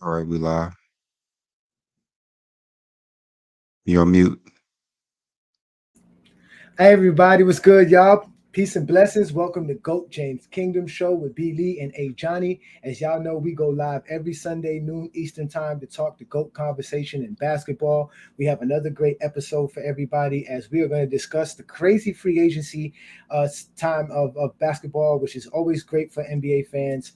All right, we live. You're on mute. Hey everybody, what's good, y'all? Peace and blessings. Welcome to GOAT James Kingdom Show with B Lee and A Johnny. As y'all know, we go live every Sunday noon Eastern time to talk the GOAT conversation in basketball. We have another great episode for everybody as we are going to discuss the crazy free agency time of basketball, which is always great for NBA fans.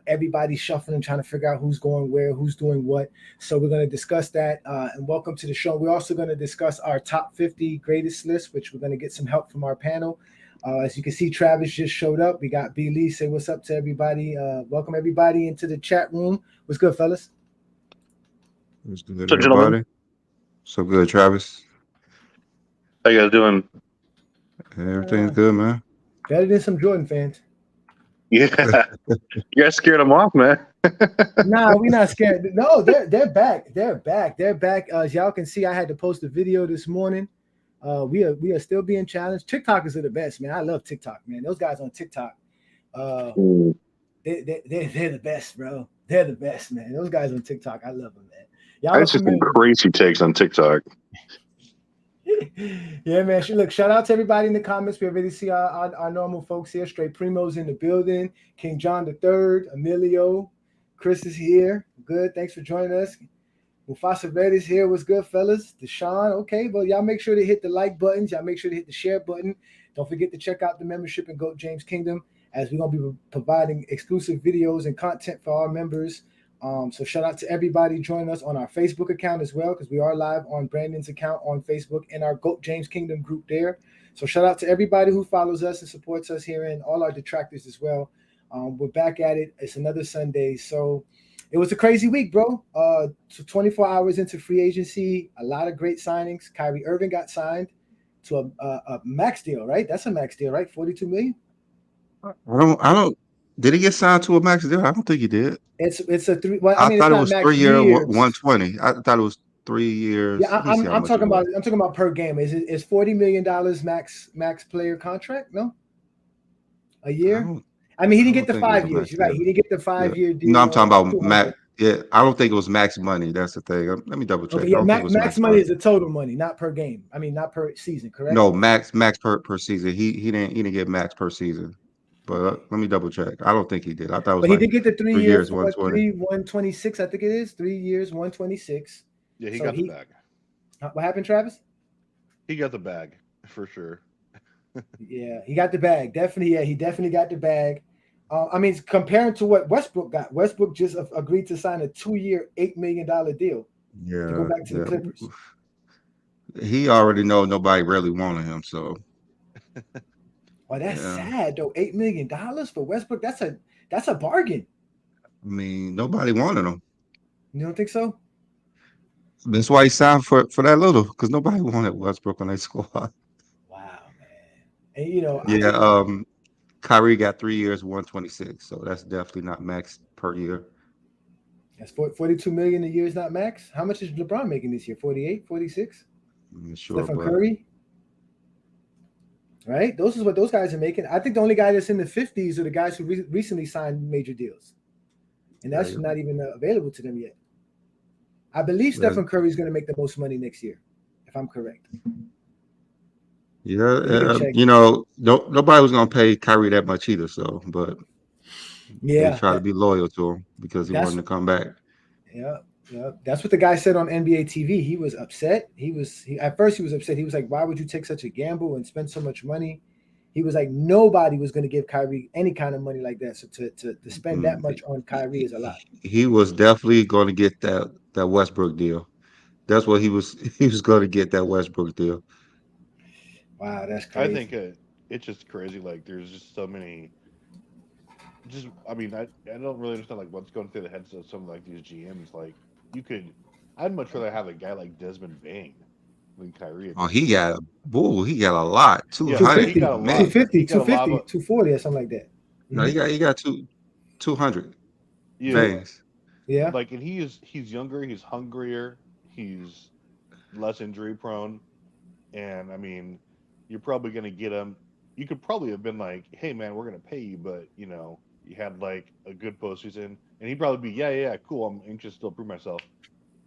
Everybody's shuffling, trying to figure out who's going where, who's doing what. So we're going to discuss that. And welcome to the show. We're also going to discuss our top 50 greatest list, which we're going to get some help from our panel. As you can see, Travis just showed up. We got B Lee. Say what's up to everybody. Welcome everybody into the chat room. What's good, fellas? What's good, So, gentlemen, everybody? So good, Travis. how you guys doing? Everything's Uh, good, man. Better than some Jordan fans. Yeah, you guys scared them off, man. Nah, we're not scared. No, they're back. They're back. They're back. As y'all can see, I had to post a video this morning. We are still being challenged. TikTokers are the best, man. I love TikTok, man. Those guys on TikTok, uh, Mm. they're the best, bro. They're the best, man. Those guys on TikTok, I love them, man. I Y'all are just see some familiar. crazy takes on TikTok. Yeah, man. Look, shout out to everybody in the comments. We already see our normal folks here. Straight Primos in the building. King John the Third, Emilio, Chris is here. Good. Thanks for joining us. Mufasa Red is here. What's good, fellas? Deshaun. Okay, well, y'all make sure to hit the like buttons. Y'all make sure to hit the share button. Don't forget to check out the membership in GOAT James Kingdom as we're going to be providing exclusive videos and content for our members. So shout out to everybody joining us on our Facebook account as well, because we are live on Brandon's account on Facebook and our GOAT James Kingdom group there. So shout out to everybody who follows us and supports us here and all our detractors as well. We're back at it. It's another Sunday. So it was a crazy week, bro. So 24 hours into free agency, a lot of great signings. Kyrie Irving got signed to a max deal, right? That's a max deal, right? 42 million. I don't. Did he get signed to a max deal? I don't think he did. It's a three. Well, I I mean, it's thought it not was max 3 year, years. 120. I thought it was 3 years. Yeah, Let me see how I'm much it talking about was. per game. Is $40 million max player contract? No, a I year. don't. I mean, he I didn't get don't the think it was a 5 years. max You're right. deal. He didn't get the Yeah. 5 year No, I'm deal. talking about 200. max. Yeah, I don't think it was max money. That's the thing. Let me double Okay, check. I yeah, don't think it was max max money money. is the total money, not per game. I mean, not per season. Correct. No, max per season. He didn't get max per season. But Okay. let me double check. I don't think he did. I thought it was But he like did get the three three year years, for what 120. 126, I think it is. 3 years, 126. Yeah, he So got the he bag. what happened, Travis? He got the bag for sure. Yeah, he got the bag. Definitely, yeah, he definitely got the bag. I mean, comparing to what Westbrook got, Westbrook just agreed to sign a 2 year, $8 million deal to go Yeah, back to the yeah. Clippers. He already know nobody really wanted him. So Oh, that's yeah. sad though. $8 million for Westbrook. That's a bargain. I mean, nobody wanted him. You don't think so? That's why he signed for that little, because nobody wanted Westbrook on their squad. Wow, man. And you know, Yeah, Kyrie got 3 years, 126. So that's definitely not max per year. that's 42 million a year is not max. How much is LeBron making this year? 48, 46. I'm not sure, Stephen but Curry, right? Those is what those guys are making. I think the only guy that's in the 50s are the guys who recently signed major deals, and yeah, that's not even available to them yet. I believe yeah, Stephen Curry is going to make the most money next year, if I'm correct. yeah. But you can check. Nobody was gonna pay Kyrie that much either. So, but they Yeah, try to be loyal to him because he that's wanted to come back. yeah, yeah. That's what the guy said on NBA TV. He was upset. At first he was upset. He was like, "Why would you take such a gamble and spend so much money?" He was like, "Nobody was going to give Kyrie any kind of money like that. So to spend that Mm, much on Kyrie He, is a lot." he was definitely going to get that Westbrook deal. That's what he was. He was going to get that Westbrook deal. Wow, that's I think crazy. it's just crazy. Like there's just so many. Just I mean I don't really understand like what's going through the heads of some of like these GMs. Like you could, I'd much rather have a guy like Desmond Bain than Kyrie at Oh, this he point. got he got a lot. Two Yeah, hundred, he got a 250, lot. man. 250, He got two a lot fifty, of 240, or something like that. No, Hmm. he got 200 yeah. bangs. Yeah. Like and he's younger. He's hungrier. He's less injury prone. And I mean, you're probably going to get him. You could probably have been like, "Hey, man, we're going to pay you," but you know, you had like a good postseason, and he'd probably be, yeah, cool. I'm anxious to still prove myself.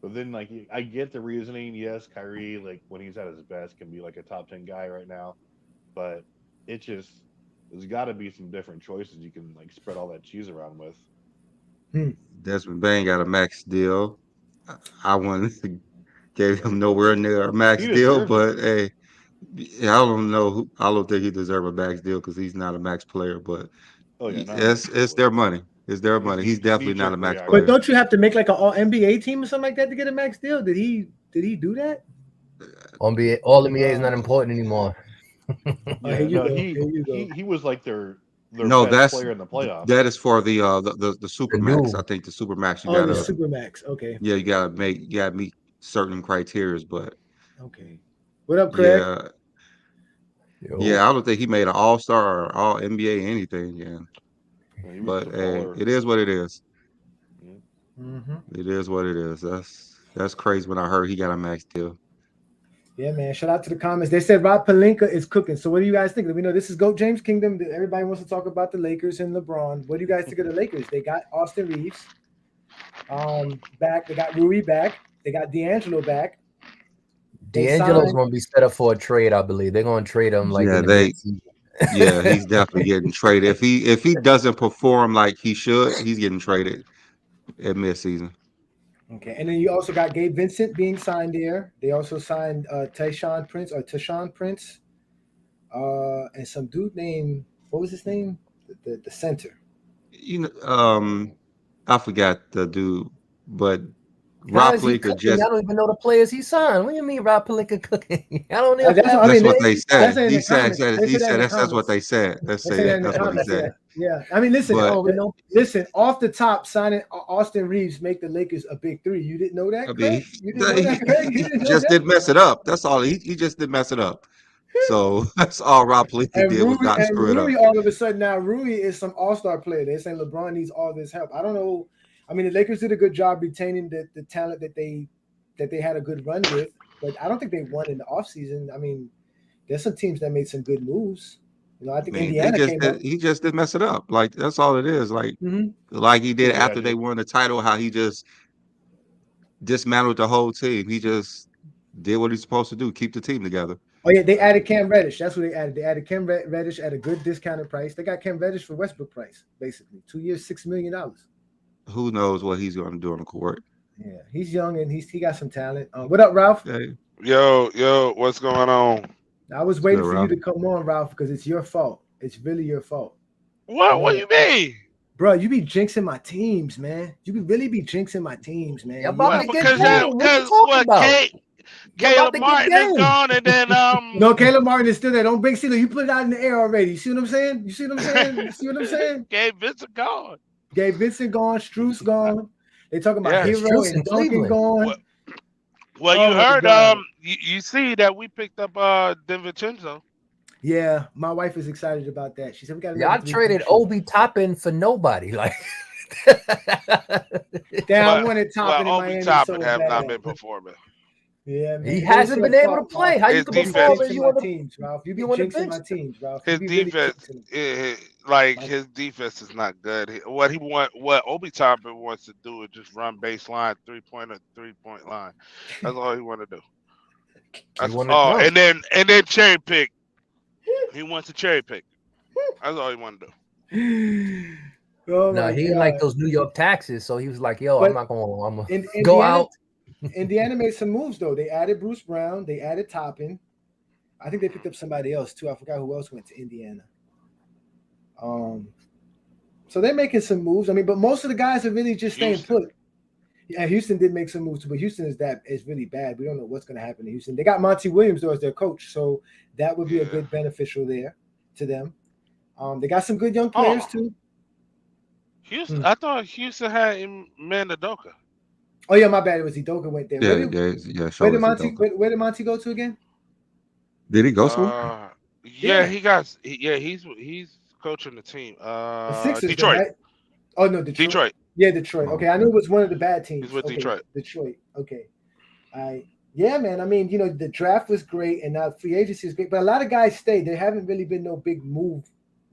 But then, like, I get the reasoning. Yes, Kyrie, like when he's at his best, can be like a top 10 guy right now. But it just there's got to be some different choices you can like spread all that cheese around with. Desmond Bain got a max deal. I wouldn't gave him nowhere near a max He deal, deserves but hey, I don't know. I don't think he deserves a max deal because he's not a max player. But Oh yeah, not it's their money. It's their money. He's definitely not a max player. But don't you have to make like an all NBA team or something like that to get a max deal? Did he do that? All NBA is not important anymore. Yeah, no, he was like their No, best player in the playoffs. That is for the Supermax. new. I think the Supermax you Oh, the gotta Supermax. Okay. yeah, you gotta meet certain criteria, but Okay. What up, Craig? yeah, I don't think he made an all-star or all NBA anything, yeah. He was But just a hey, baller. it is what it is. Mm-hmm. It is what it is. That's crazy when I heard he got a max deal. Yeah, man. Shout out to the comments. They said Rob Pelinka is cooking. So what do you guys think? We know this is GOAT James Kingdom. Everybody wants to talk about the Lakers and LeBron. What do you guys think of the Lakers? They got Austin Reeves back. They got Rui back. They got D'Angelo back. D'Angelo's going to be set up for a trade, I believe. They're going to trade him like in the mid-season. Yeah, he's definitely getting traded. If he doesn't perform like he should, he's getting traded at midseason. Okay, and then you also got Gabe Vincent being signed there. They also signed Tayshaun Prince, and some dude named, what was his name? The center. You know, I forgot the dude, but Rob Pelinka just. I don't even know the players he signed. What do you mean Rob Pelinka cooking? I don't know. That's what they said. He said that's what they said. That's what he said. Yeah. I mean, listen, But, listen, off the top, signing Austin Reeves make the Lakers a big three. You didn't know that, Craig? You didn't know that, Craig? You didn't know just that? didn't mess it up. That's all. He just didn't mess it up. So that's all Rob Pelinka did was not screw it up. Rui, all of a sudden now, Rui is some all-star player. They're saying LeBron needs all this help. I don't know. I mean, the Lakers did a good job retaining the talent that they had a good run with, but I don't think they won in the offseason. I mean, there's some teams that made some good moves. You know, I think Indiana came up. He just didn't mess it up. Like that's all it is. Like like he did after they won the title, how he just dismantled the whole team. He just did what he's supposed to do, keep the team together. Oh yeah, they added Cam Reddish. That's what they added. They added Cam Reddish at a good discounted price. They got Cam Reddish for Westbrook price, basically 2 years, $6 million. Who knows what he's going to do on the court? Yeah, he's young and he got some talent. What up, Ralph? Hey. Yo, what's going on? I was waiting for you to come on, Ralph, because it's your fault. It's really your fault. What? What do you mean? Bro, you be jinxing my teams, man. You really be jinxing my teams, man. Yeah, because Caleb Martin is gone, and then No, Caleb Martin is still there. Don't big Steeler. You put it out in the air already. You see what I'm saying? You see what I'm saying? Gabe Vincent gone. Gabe Vincent gone. Strus gone. They talking about Hero and Duncan gone. Well, you heard you see that we picked up DiVincenzo. Yeah, my wife is excited about that. She said we got. Yeah, I traded Obi Toppin for nobody. Like, damn, I wanted Toppin in Obi Miami Toppin so have bad. not been performing. Yeah, man. He hasn't been able to play. How you can perform if you want teams, Ralph? You be jinxing my teams, Ralph. His defense, his defense is not good. What Obi Toppin wants to do is just run baseline 3-point line. That's all he want to do. That's all. And then cherry pick. He wants to cherry pick. That's all he want to do. Oh no, he didn't like those New York taxes, so he was like, "Yo, I'm gonna go out." Indiana made some moves though. They added Bruce Brown. They added Toppin. I think they picked up somebody else too. I forgot who else went to Indiana. So they're making some moves. I mean, but most of the guys are really just staying put. Yeah, Houston did make some moves too, but Houston is really bad. We don't know what's going to happen to Houston. They got Monty Williams though as their coach, so that would be a good beneficial there to them. They got some good young players too. Houston, I thought Houston had Udoka. Oh yeah, my bad. It was Udoka went there. Where did Monty go to again? Did he go somewhere? He's coaching the team. The Sixers, Detroit. Right? Oh no, Detroit. Yeah, Detroit. Okay, I knew it was one of the bad teams. He's with Detroit. Detroit. Okay. Yeah, man. I mean, the draft was great, and now free agency is great, but a lot of guys stay. There haven't really been no big move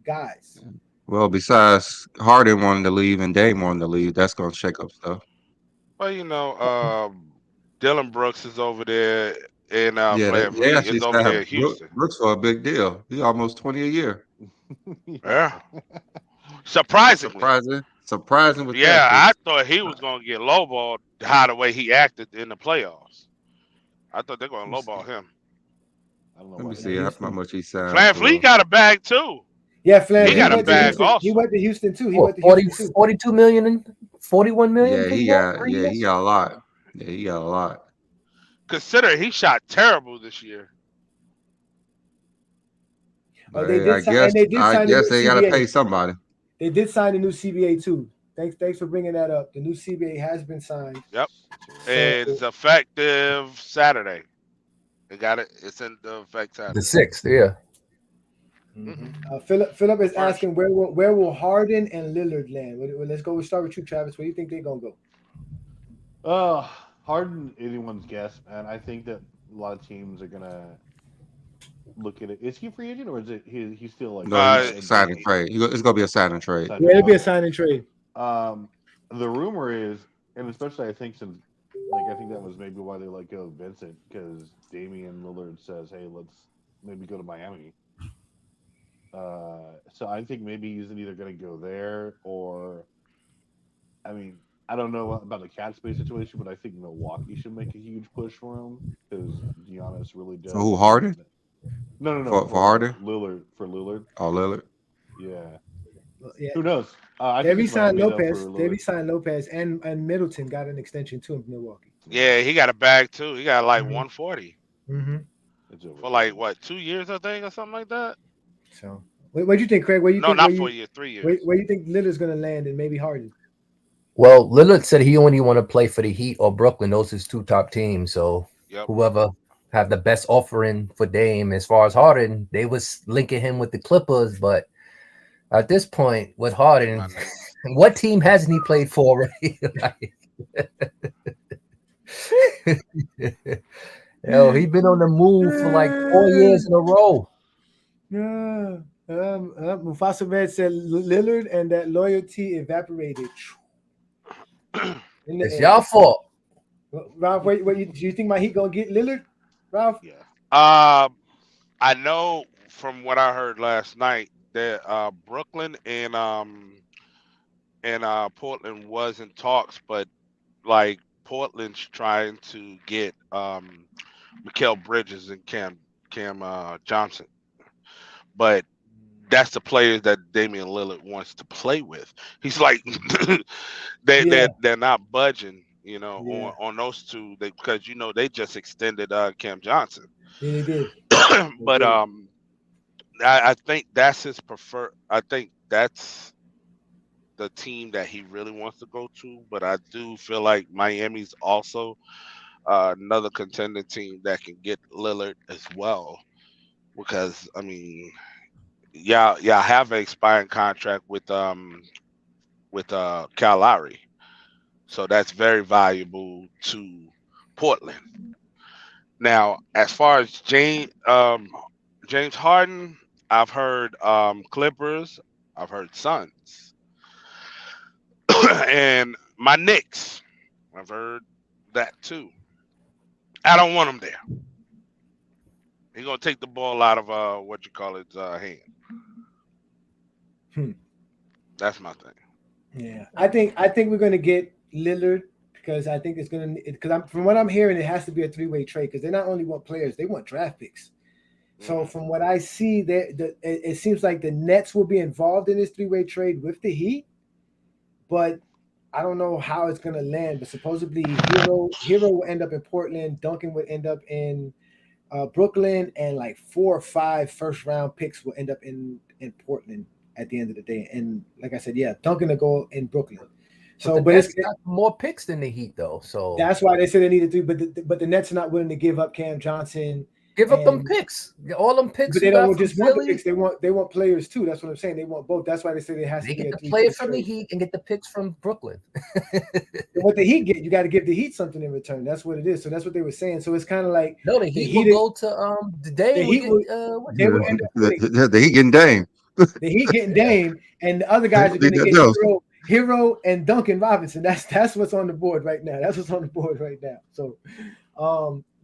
guys. Well, besides Harden wanting to leave and Dame wanting to leave, that's going to shake up stuff. Well, Dylan Brooks is over there, and Yeah, Van they Vliet actually is over there in signed Houston. Brooks for a big deal. He almost 20 a year. Yeah. Surprisingly. Surprising with Yeah, that. I thought he was going to get lowballed how the way he acted in the playoffs. I thought they're going to lowball him. I don't know. Let me see how much he signed. VanVleet got a bag too. Yeah, Flan. He got a bag also. He went to Houston too. He Oh, went to Houston too. 42 million and 41 million. Yeah, he got a lot. Yeah, he got a lot. Consider he shot terrible this year. Oh, they did sign they got to pay somebody. They did sign a new CBA too. Thanks for bringing that up. The new CBA has been signed. Yep, it's effective Saturday. They got it. It's in the effect Saturday. The 6th, yeah. Mm-hmm. Philip is asking where will Harden and Lillard land? Let's go. We'll start with you, Travis. Where do you think they're gonna go? Harden, anyone's guess, man. I think that a lot of teams are gonna look at it. Is he a free agent or is it he's still like sign and trade? It's gonna be a sign and trade. Yeah, it'll be a sign and trade. The rumor is, and especially I think since I think that was maybe why they let go of Vincent, because Damian Lillard says, "Hey, let's maybe go to Miami." So I think maybe he's either going to go there or, I mean, I don't know about the cap space situation, but I think Milwaukee should make a huge push for him because Giannis really does. So who, Harden? No. For Harden? Lillard. Oh, Lillard. Yeah. Yeah. Who knows? They signed Lopez. They signed Lopez and Middleton got an extension too in Milwaukee. Yeah, he got a bag too. He got like 140 for like what 2 years, I think, or something like that. So, what do you think, Craig? Where you think? Not 4 years, 3 years. Where you think Lillard's going to land, and maybe Harden? Well, Lillard said he only want to play for the Heat or Brooklyn. Those his two top teams. So whoever have the best offering for Dame. As far as Harden, they was linking him with the Clippers, but at this point with Harden, what team hasn't he played for already? Yo, he been on the move for like 4 years in a row. Yeah. Mufasa Red said Lillard and that loyalty evaporated. It's y'all fault. Ralph, do you think my Heat gonna get Lillard, Ralph? Yeah. I know from what I heard last night that Brooklyn and Portland was in talks, but like Portland's trying to get Mikal Bridges and Cam Johnson, but that's the players that Damian Lillard wants to play with. He's like, they're not budging, on those two. Because they just extended Cam Johnson. Yeah, they did. But I think that's his preferred. I think that's the team that he really wants to go to. But I do feel like Miami's also another contending team that can get Lillard as well. Because I mean, y'all have an expiring contract with Kyle Lowry, so that's very valuable to Portland. Now, as far as James Harden, I've heard Clippers, I've heard Suns, and my Knicks, I've heard that too. I don't want him there. He's gonna take the ball out of hand. That's my thing. Yeah, I think we're gonna get Lillard because I think it's gonna from what I'm hearing, it has to be a 3-way trade because they not only want players, they want draft picks. So from what I see, it seems like the Nets will be involved in this 3-way trade with the Heat, but I don't know how it's gonna land. But supposedly Hero will end up in Portland, Duncan would end up in Brooklyn, and like 4 or 5 first-round picks will end up in Portland at the end of the day. And like I said, Duncan will go in Brooklyn. So, but it's got more picks than the Heat, though. So that's why they said they needed to. But the Nets are not willing to give up Cam Johnson. Give up them picks, all them picks. But they don't just want the picks. They want players too. That's what I'm saying. They want both. That's why they say it has to be get the players from the Heat and get the picks from Brooklyn. What the Heat get, you got to give the Heat something in return. That's what it is. So that's what they were saying. So it's kind of like the Heat will go to the Heat will end up the Heat getting Dame. The Heat getting Dame, and the other guys are going to get Hero and Duncan Robinson. That's what's on the board right now. That's what's on the board right now. So,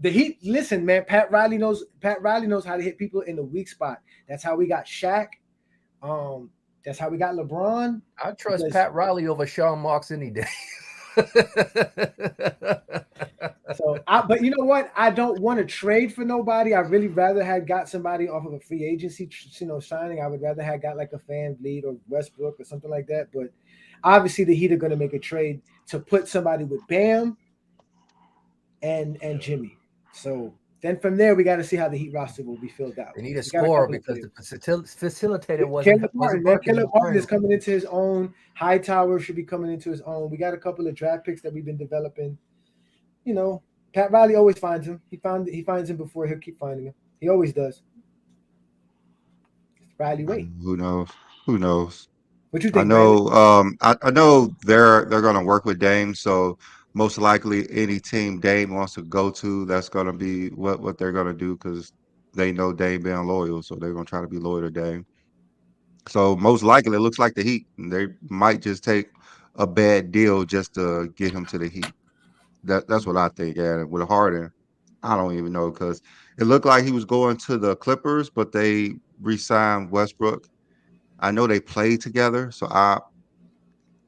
the Heat. Listen, man. Pat Riley knows how to hit people in the weak spot. That's how we got Shaq. That's how we got LeBron. I trust Pat Riley over Sean Marks any day. But you know what? I don't want to trade for nobody. I really rather had got somebody off of a free agency, signing. I would rather have got like a VanVleet or Westbrook or something like that. But obviously, the Heat are going to make a trade to put somebody with Bam and Jimmy. So then from there, we got to see how the Heat roster will be filled out. They need a scorer because the facilitator wasn't Caleb Martin is coming into his own. Hightower should be coming into his own. We got a couple of draft picks that we've been developing. You know, Pat Riley always finds him. He finds him before he'll keep finding him. He always does. Riley, wait. Who knows? What you think? I know. I know they're going to work with Dame. So most likely, any team Dame wants to go to, that's going to be what they're going to do because they know Dame being loyal. So they're going to try to be loyal to Dame. So most likely, it looks like the Heat. They might just take a bad deal just to get him to the Heat. That's what I think. And with Harden, I don't even know because it looked like he was going to the Clippers, but they re-signed Westbrook. I know they played together, so I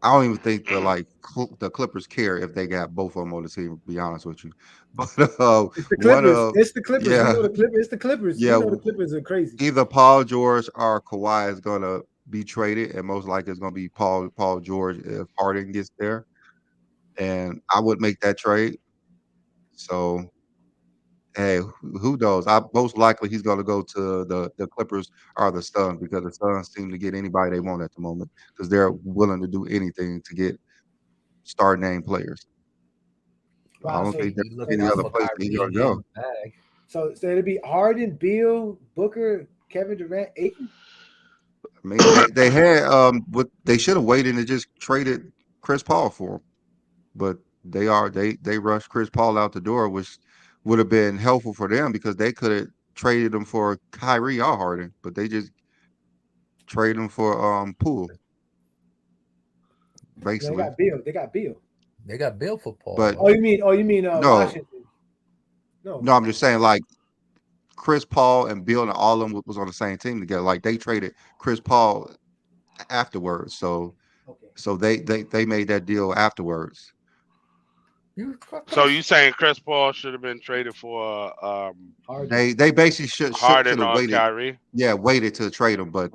don't even think the Clippers care if they got both of them on the team. To be honest with you, but it's the Clippers. It's the Clippers. Yeah, you know the Clippers. It's the Clippers. Yeah, you know the Clippers are crazy. Either Paul George or Kawhi is gonna be traded, and most likely it's gonna be Paul George if Harden gets there. And I would make that trade. So, hey, who knows? Most likely he's going to go to the Clippers or the Suns because the Suns seem to get anybody they want at the moment because they're willing to do anything to get star name players. Wow, I don't think there's any other place that he's going to go. So it'll be Harden, Beal, Booker, Kevin Durant, Ayton. I mean, they had what they should have waited and just traded Chris Paul for him. But they rushed Chris Paul out the door, which would have been helpful for them because they could have traded him for Kyrie or Harden, but they just traded him for Poole. Basically, They got Beal. They got Beal for Paul. But you mean no, Washington? No, I'm just saying like Chris Paul and Beal and all of them was on the same team together. Like they traded Chris Paul afterwards, so they made that deal afterwards. So you saying Chris Paul should have been traded for They basically should Harden or waited. Kyrie? Yeah, waited to trade him, but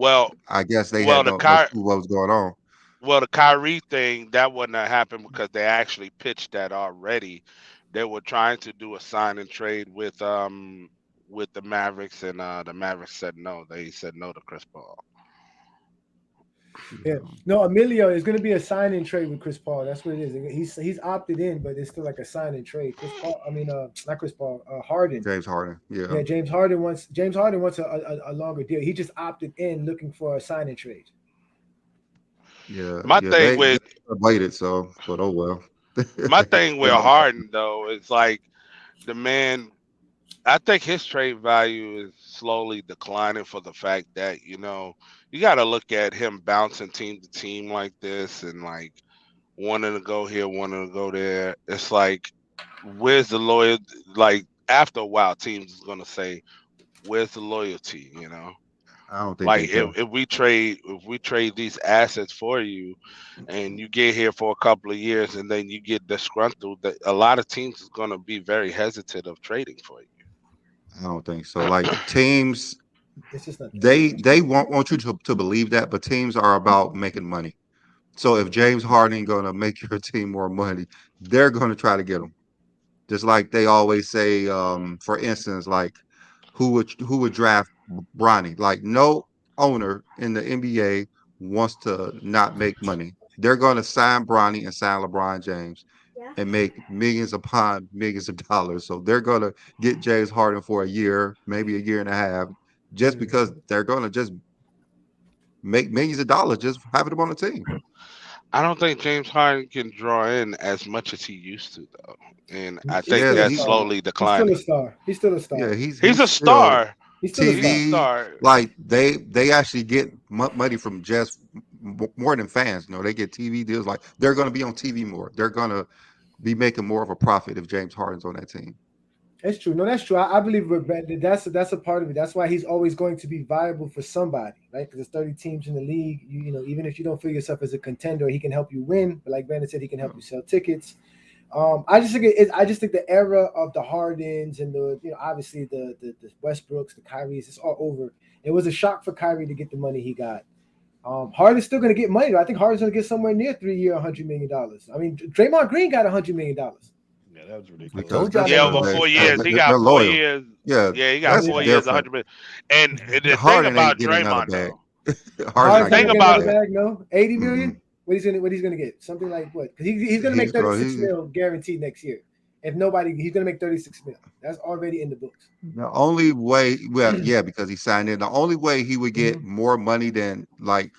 I guess they had no clue what was going on. Well, the Kyrie thing that wouldn't have happened because they actually pitched that already. They were trying to do a sign and trade with the Mavericks, and the Mavericks said no. They said no to Chris Paul. Yeah, no, Emilio is going to be a sign and trade with Chris Paul. That's what it is. He's opted in, but it's still like a sign and trade. Chris Paul, not Chris Paul, Harden. James Harden, yeah. Yeah, James Harden wants a longer deal. He just opted in, looking for a sign and trade. Yeah, thing with waited, so but oh well. My thing with Harden though is like the man. I think his trade value is slowly declining for the fact that, you got to look at him bouncing team to team like this and like wanting to go here, wanting to go there. It's like, where's the loyalty? Like after a while, teams is going to say, where's the loyalty? I don't think like if we trade these assets for you and you get here for a couple of years and then you get disgruntled, that a lot of teams is going to be very hesitant of trading for you. I don't think so. Like teams, they want you to believe that, but teams are about making money. So if James Harden going to make your team more money, they're going to try to get him. Just like they always say, for instance, like who would draft Bronny? Like no owner in the NBA wants to not make money. They're going to sign Bronny and sign LeBron James. And make millions upon millions of dollars. So they're going to get James Harden for a year, maybe a year and a half, just because they're going to just make millions of dollars just having him on the team. I don't think James Harden can draw in as much as he used to, though. And I think that's slowly declining. He's still a star. Yeah, he's a star. He's still a TV. star. Like they actually get money from just more than fans. You know, they get TV deals. Like they're going to be on TV more. They're going to be making more of a profit if James Harden's on that team. That's true. No, that's true. I believe that's a part of it. That's why he's always going to be viable for somebody, right? Because there's 30 teams in the league. You know, even if you don't feel yourself as a contender, he can help you win. But like Brandon said, he can help you sell tickets. I just think the era of the Hardens and the, you know, obviously the Westbrooks, the Kyries, it's all over. It was a shock for Kyrie to get the money he got. Harden's still going to get money, though. I think Harden's going to get somewhere near 3-year, $100 million. I mean, Draymond Green got $100 million. Yeah, that was ridiculous. Over 4 years. He got 4 years. Yeah, he got 4 years, 100 million. And the Harden thing about ain't getting another Draymond, bag. though, Harden's thing gonna about get another bag, no, 80 million. What he's gonna get? Something like what? Because he's gonna make 36 mil guaranteed next year. If nobody, he's gonna make 36 mil. That's already in the books. The only way, well, yeah, because he signed in. The only way he would get more money than like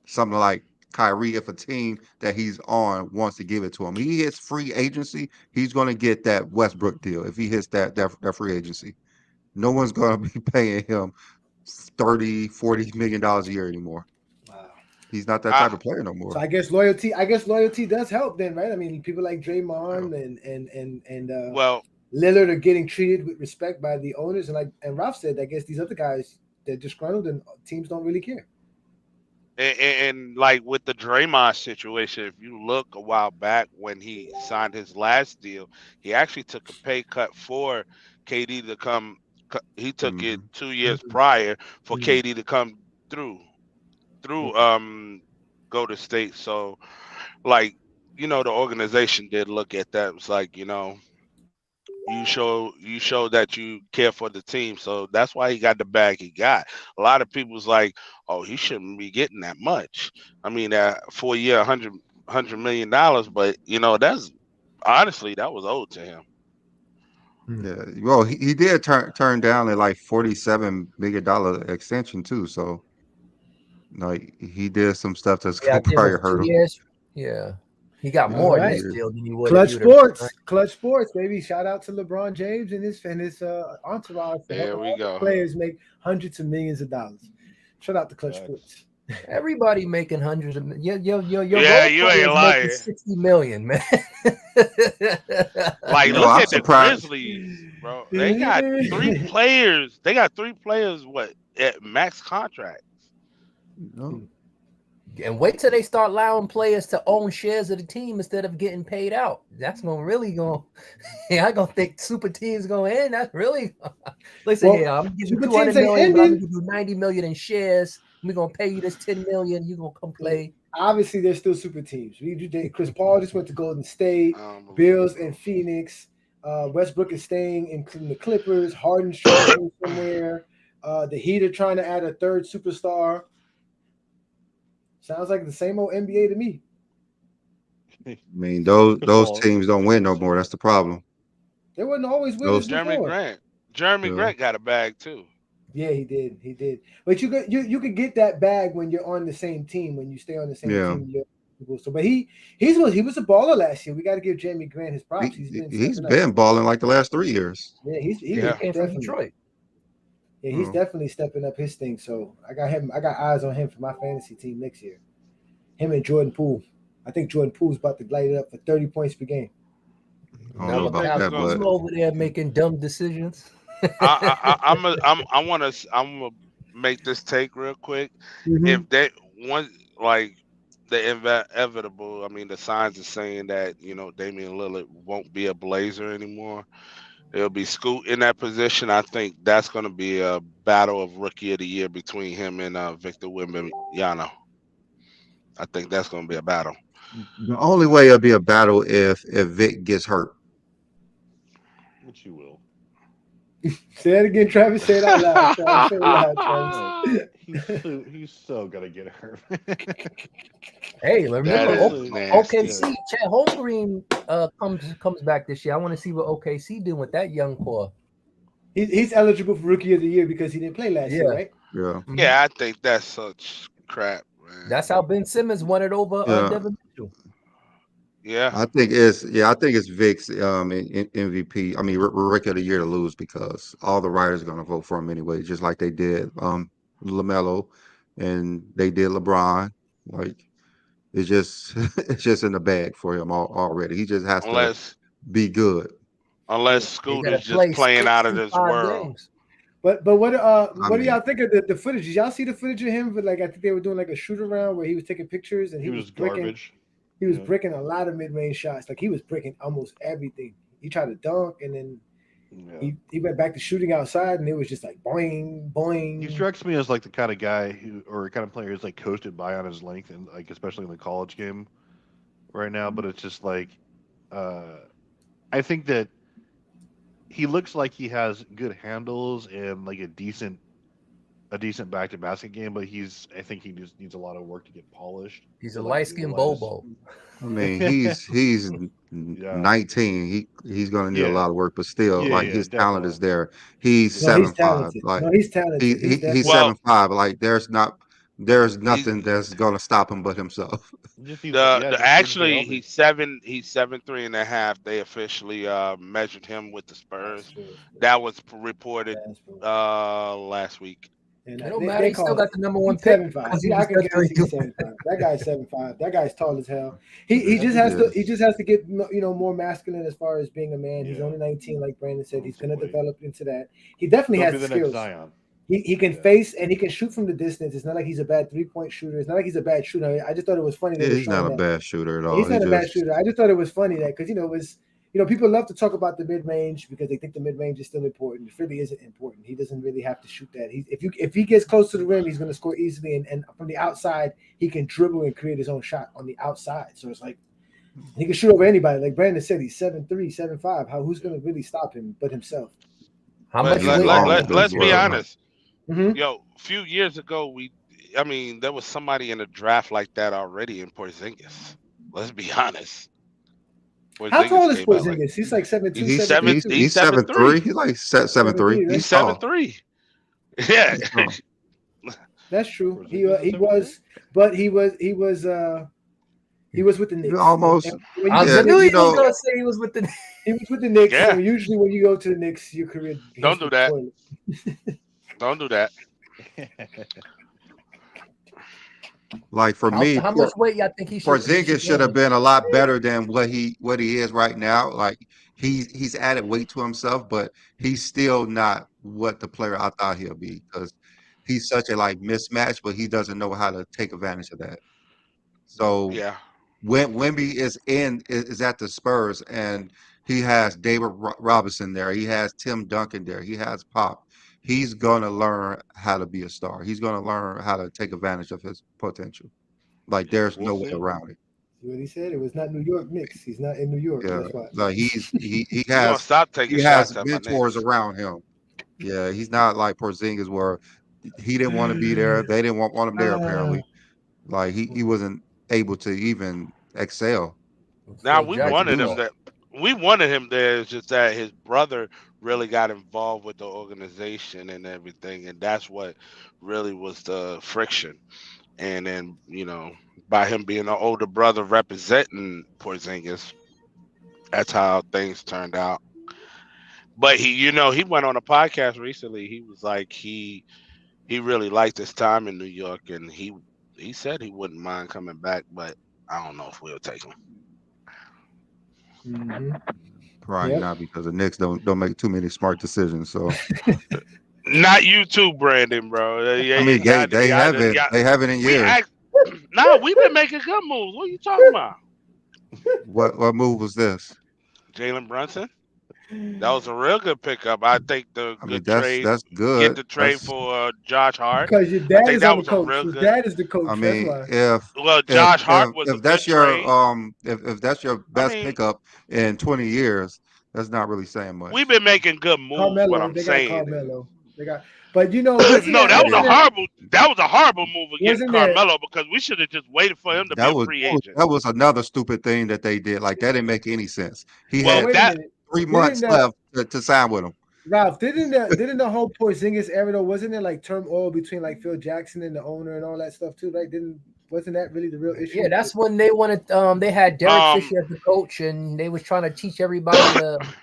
something like Kyrie, if a team that he's on wants to give it to him. He hits free agency, he's going to get that Westbrook deal. If he hits that free agency, no one's going to be paying him $30-40 million a year anymore. Wow, he's not that type of player no more. So I guess loyalty does help then, right? I mean, people like Draymond and Lillard are getting treated with respect by the owners, and Ralph said, I guess these other guys, they're disgruntled and teams don't really care. And like with the Draymond situation, if you look a while back when he signed his last deal, he actually took a pay cut for KD to come. He took it 2 years prior for KD to come through go to state. So like, you know, the organization did look at that. It was like, you know, you show that you care for the team. So that's why he got the bag he got. A lot of people's like, oh, he shouldn't be getting that much. I mean, 4 year, $100 million, but you know, that's honestly, that was owed to him. Yeah, well, he did turn down a like $47 million extension too. So, like, he did some stuff that's gonna probably hurt him. Yeah, he got more in this deal than he would. Clutch Sports, baby. Shout out to LeBron James and his entourage. There we go. Players make hundreds of millions of dollars. Shout out to Clutch Sports. Everybody making hundreds of millions. Yo, yeah, you ain't lying. 60 million, man. Like, look at the Grizzlies, bro. They got 3 players. They got 3 players. What at max contracts? No. And wait till they start allowing players to own shares of the team instead of getting paid out. That's really going. Yeah, I gonna think super teams going in. That's really. Listen, I'm gonna give you 200 million, but I'm gonna give you 90 million in shares. We're gonna pay you this 10 million. You're gonna come play. Obviously, there's still super teams. Chris Paul just went to Golden State, Bills and Phoenix. Westbrook is staying in the Clippers. Harden's trying to go somewhere. The Heat are trying to add a third superstar. Sounds like the same old NBA to me. I mean, those teams don't win no more. That's the problem. They wouldn't always win. Jeremy Grant got a bag too. Yeah, he did. But you could get that bag when you're on the same team, when you stay on the same team. So, but he was a baller last year. We got to give Jeremy Grant his props. He's been balling like the last 3 years. Yeah, he came from Detroit. Yeah, he's definitely stepping up his thing. So I got eyes on him for my fantasy team next year. Him and Jordan Poole. I think Jordan Poole's about to light it up for 30 points per game. I don't know about that, but over there making dumb decisions. I'm gonna make this take real quick. If they want like the inevitable, I mean, the signs are saying that, you know, Damian Lillard won't be a Blazer anymore. It'll be Scoot in that position. I think that's going to be a battle of Rookie of the Year between him and Victor Wembanyama. I think that's going to be a battle. The only way it'll be a battle if Vic gets hurt. Which you will. Say it again, Travis. Say it out loud. Say it out, Travis. He's so gonna get hurt. Hey, remember OKC? Chet Holmgren comes back this year. I want to see what OKC doing with that young core. He's eligible for Rookie of the Year because he didn't play last year, right? Yeah. Yeah, I think that's such crap, man. That's how Ben Simmons won it over Devin Mitchell. Yeah. I think it's Vic's in MVP. I mean, Rookie of the Year to lose because all the writers are going to vote for him anyway, just like they did LaMelo and they did LeBron. Like it's just it's just in the bag for him already. He just has to be good. Unless He's Scoot gotta is play just playing out of this 65 world. games. But what do y'all think of the footage? Did y'all see the footage of him? But like I think they were doing like a shoot around where he was taking pictures and He was breaking, garbage. he was breaking a lot of mid-range shots. Like he was breaking almost everything. He tried to dunk and then he went back to shooting outside and it was just like boing, boing. He strikes me as like the kind of guy or kind of player who's like coasted by on his length and like especially in the college game right now. But it's just like I think that he looks like he has good handles and like a decent back to basket game, but I think he just needs a lot of work to get polished. He's a light skinned Bobo. I mean, he's 19. He's going to need a lot of work, but still, his talent is there. He's 7'5". Like he's talented. He's 7'5". Like there's nothing that's going to stop him but himself. Actually, he's 7'3.5". They officially measured him with the Spurs. That was reported last week. And it don't matter. He still got the number one pick. 7'5". I can guarantee he's 7'5". That guy's 7'5". That guy's tall as hell. He just has to get more masculine as far as being a man. He's only 19, like Brandon said. He's going to develop into that. He definitely has the skills. He can face and he can shoot from the distance. It's not like he's a bad 3-point shooter. It's not like he's a bad shooter. I just thought it was funny that he's not a bad shooter at all. He's not a bad shooter. I just thought it was funny that because it was. People love to talk about the mid-range because they think the mid-range is still important. It really isn't important. He doesn't really have to shoot that. If he gets close to the rim, he's going to score easily. And from the outside, he can dribble and create his own shot on the outside. So it's like he can shoot over anybody. Like Brandon said, he's 7'3", 7'5". Who's going to really stop him but himself? Let's be honest. Mm-hmm. Yo, a few years ago, there was somebody in a draft like that already in Porzingis. Let's be honest. How tall is Porzingis? He's like 7'2". He's 7'3". He's like 7'3". He's 7'3". Yeah, that's true. He was with the Knicks. Almost. I knew he was gonna say he was with the Knicks. He was with the Knicks. Yeah. So usually when you go to the Knicks, your career. Don't do that. Don't do that. Like for me, how much weight y'all think he should? Porzingis should have been a lot better than what he is right now. Like he's added weight to himself, but he's still not what the player I thought he'll be because he's such a mismatch, but he doesn't know how to take advantage of that. So when Wemby is at the Spurs and he has David Robinson there, he has Tim Duncan there, he has Pop. He's going to learn how to be a star. He's going to learn how to take advantage of his potential. Like there's no way around it. See what he said? It was not New York Knicks. He's not in New York. Yeah, That's why. like he has mentors around him. Yeah, he's not like Porzingis where he didn't want to be there. They didn't want him there apparently. Like he wasn't able to even excel. Now we wanted him there. We wanted him there. It's just that his brother really got involved with the organization and everything, and that's what really was the friction. And then by him being an older brother representing Porzingis, that's how things turned out. But he went on a podcast recently. He was like he really liked his time in New York, and he said he wouldn't mind coming back, but I don't know if we'll take him. Mm-hmm. Probably not because the Knicks don't make too many smart decisions. So not you too, Brandon, bro. I mean, they haven't in years. We've been making good moves. What are you talking about? What move was this? Jalen Brunson. That was a real good pickup. I think that's good. Get the trade for Josh Hart. Because your dad is on the coach. Your dad is the coach. I mean, Josh Hart was if that's your if that's your best pickup in 20 years, that's not really saying much. We've been making good moves. Carmelo, what I'm saying. Carmelo. That was a horrible move against Carmelo because we should have just waited for him to be a free agent. That was another stupid thing that they did. Like that didn't make any sense. He had 3 months left to sign with him. Ralph, didn't the whole Porzingis era though, wasn't there like turmoil between like Phil Jackson and the owner and all that stuff too? Like Wasn't that really the real issue? Yeah, that's when they wanted. They had Derek Fisher as the coach, and they was trying to teach everybody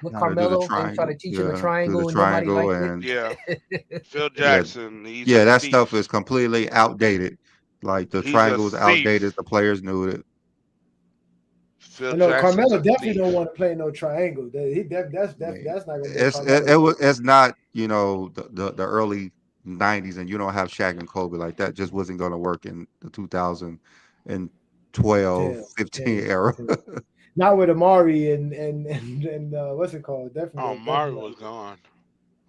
with How to do the Carmelo. They were trying to teach him the do triangle, and nobody liked and it. Phil Jackson. He's yeah, a that thief. stuff is completely outdated. Like the He's a triangle was outdated. thief. The players knew it. Phil No, Jackson's Carmelo a definitely thief. don't want to play no triangle. That's not gonna make It's Carmelo. it's not the early '90s, and you don't have Shaq and Kobe like that. Just wasn't going to work in the 2012, 15 era. Not with Amari and what's it called? Oh, Definitely. Amari was gone.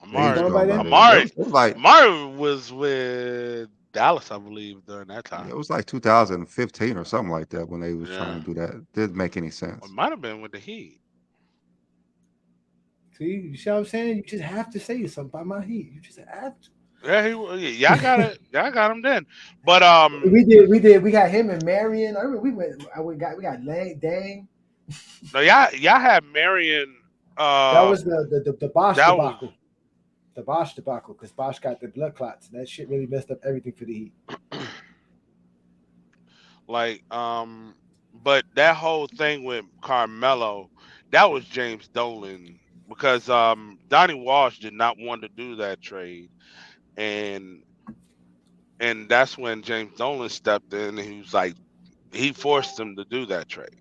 Gone by then? Amari It was like was with Dallas, I believe, during that time. it was like 2015 or something like that when they was trying to do that. Didn't make any sense. It might have been with the Heat. See, you see what I'm saying? You just have to say something about my Heat. You just have to. Yeah, y'all got it. Y'all got him then. But we did. We got him and Marion. I remember we got Dang. No, y'all had Marion. That was the Bosch that debacle. The Bosch debacle, because Bosch got the blood clots. That shit really messed up everything for the Heat. But that whole thing with Carmelo, that was James Dolan, because Donnie Walsh did not want to do that trade, and that's when James Dolan stepped in, and he was like, he forced him to do that trade,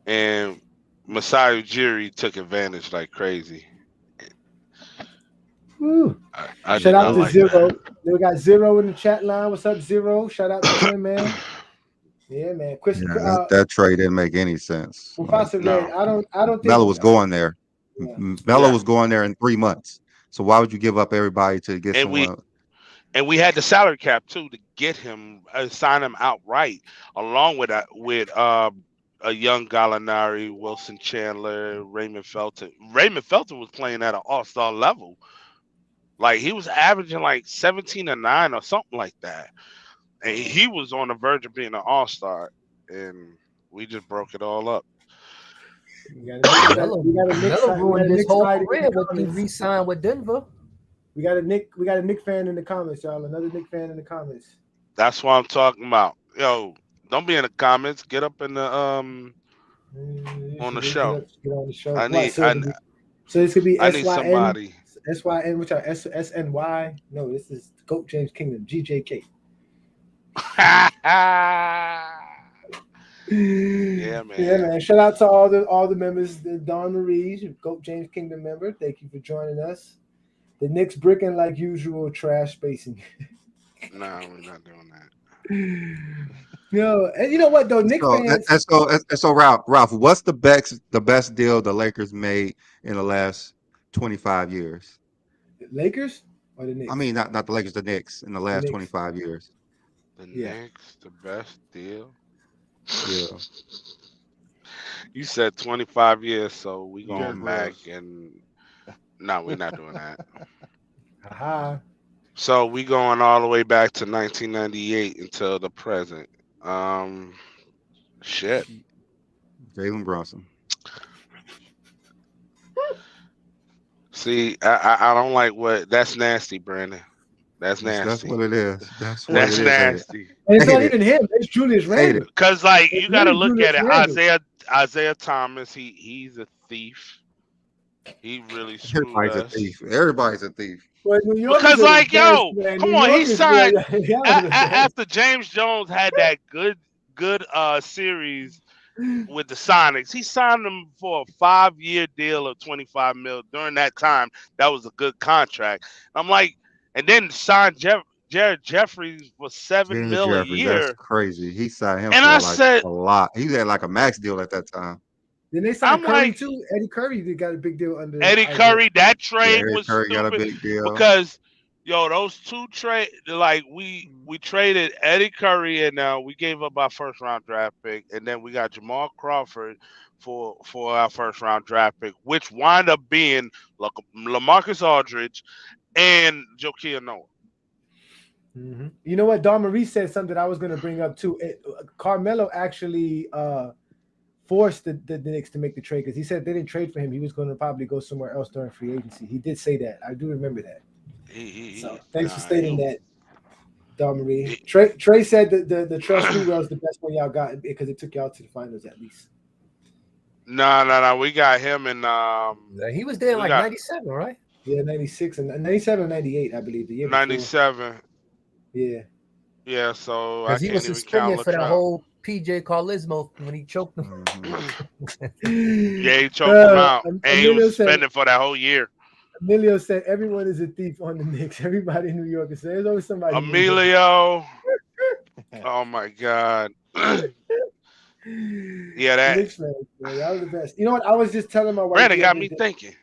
and Masai Ujiri took advantage like crazy. I Shout out to like Zero. that. We got Zero in the chat line. What's up, Zero? Shout out to him, man. Yeah, man. Chris, that trade didn't make any sense. Professor Red, I don't think Melo was going there. Yeah. Melo was going there in 3 months. So why would you give up everybody to get someone? And we had the salary cap too to get him, sign him outright, along with a young Gallinari, Wilson Chandler, Raymond Felton. Raymond Felton was playing at an all-star level. Like, he was averaging like 17-9 or something like that. And he was on the verge of being an all-star. And we just broke it all up. Melo ruined his whole career when he re-signed with Denver. We got a Nick fan in the comments, y'all. Another Nick fan in the comments. That's what I'm talking about. Yo, don't be in the comments. Get up in the on the show. Get on the show. I need so this could be I need somebody. SYN, which are SNY. No, this is Goat James Kingdom, GJK. Yeah, man. Yeah, man. Shout out to all the members. Don Marie, Goat James Kingdom member. Thank you for joining us. The Knicks bricking like usual, trash spacing. No, we're not doing that. No, and you know what though, Knicks fans. So Ralph, what's the best deal the Lakers made in the last 25 years? The Lakers or the Knicks? I mean, not the Lakers, the Knicks in the last 25 years. The Knicks, the best deal. Yeah. You said 25 years, so we going back and no, we're not doing that. Aha. So we going all the way back to 1998 until the present. Shit. Jalen Brunson. See, I don't like what. That's nasty, Brandon. That's nasty. That's what it is. That's nasty. And it's not even him. It's Julius Randle. Because like you got to look at it. Isaiah Thomas. He's a thief. He really screwed Everybody's us. a thief. Everybody's a thief. Because like yo, come on, he signed after James Jones had that good series with the Sonics. He signed them for a 5-year deal of $25 million. During that time, that was a good contract. I'm like, and then signed Jared Jeffries for $7 million a year. That's crazy. He signed him and for I said a lot. He had like a max deal at that time. Then they signed Curry too. Eddie Curry got a big deal under Eddie Curry. That trade was Curry stupid got a big deal because those two trade, like we traded Eddie Curry and we gave up our first round draft pick, and then we got Jamal Crawford for our first round draft pick, which wound up being LaMarcus Aldridge and Joakim Noah. Mm-hmm. You know what? Don Marie said something I was going to bring up too. Carmelo actually forced the Knicks to make the trade because he said if they didn't trade for him, he was going to probably go somewhere else during free agency. He did say that. I do remember that. So thanks for stating that, Marie. Trey said that the Trust Me Well is the best one y'all got because it took y'all to the finals at least. No. We got him in. He was there like 97, right? Yeah, 96 and 97 or 98, I believe. The year 97. Yeah. Yeah, so because he was suspended for that whole PJ Carlismo when he choked him. Yeah, he choked him out, and he was suspended for that whole year. Emilio said everyone is a thief on the Knicks. Everybody in New York is there's always somebody. Emilio. Oh my God. Yeah, that. Knicks fans, man, that was the best. You know what? I was just telling my wife. Brandon got me thinking.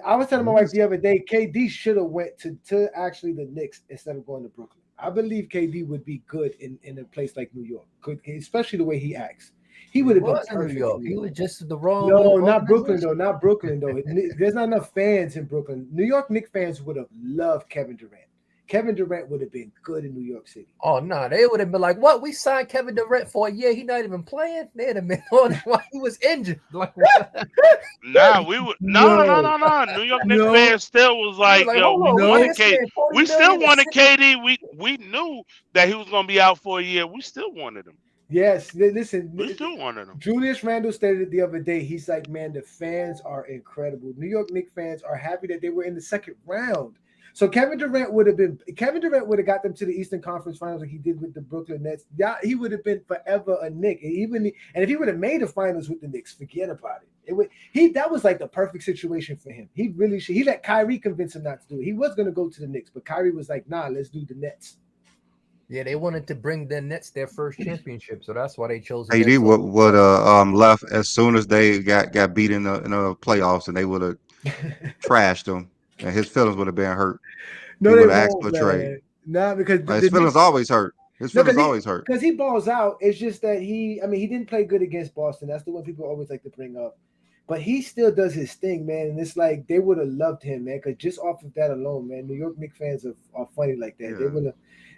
I was telling my wife the other day, KD should have went to actually the Knicks instead of going to Brooklyn. I believe KD would be good in a place like New York, especially the way he acts. He would have been perfect in New York. He was just the wrong. No, not Brooklyn though. Not Brooklyn though. There's not enough fans in Brooklyn. New York Knicks fans would have loved Kevin Durant. Kevin Durant would have been good in New York City. Oh no, they would have been like, "What? We signed Kevin Durant for a year. He not even playing." They'd have been on while he was injured. Like, we would no. New York Knicks fans still was like, "Yo, we wanted KD. We still wanted KD. We knew that he was gonna be out for a year. We still wanted him." Yes, listen. We still wanted him. Julius Randle stated it the other day. He's like, "Man, the fans are incredible. New York Knicks fans are happy that they were in the second round." So Kevin Durant would have got them to the Eastern Conference Finals like he did with the Brooklyn Nets. Yeah, he would have been forever a Knick. And if he would have made the finals with the Knicks, forget about it. That was like the perfect situation for him. He really should. He let Kyrie convince him not to do it. He was going to go to the Knicks, but Kyrie was like, "Nah, let's do the Nets." Yeah, they wanted to bring the Nets their first championship, so that's why they chose. AD would left as soon as they got beat in the playoffs, and they would have trashed him. And his feelings would have been hurt. No, they won't, trade. Nah, because his feelings always hurt. His feelings always hurt. Because he balls out. It's just that he didn't play good against Boston. That's the one people always like to bring up. But he still does his thing, man. And it's like they would have loved him, man. Because just off of that alone, man, New York Knicks fans are funny like that.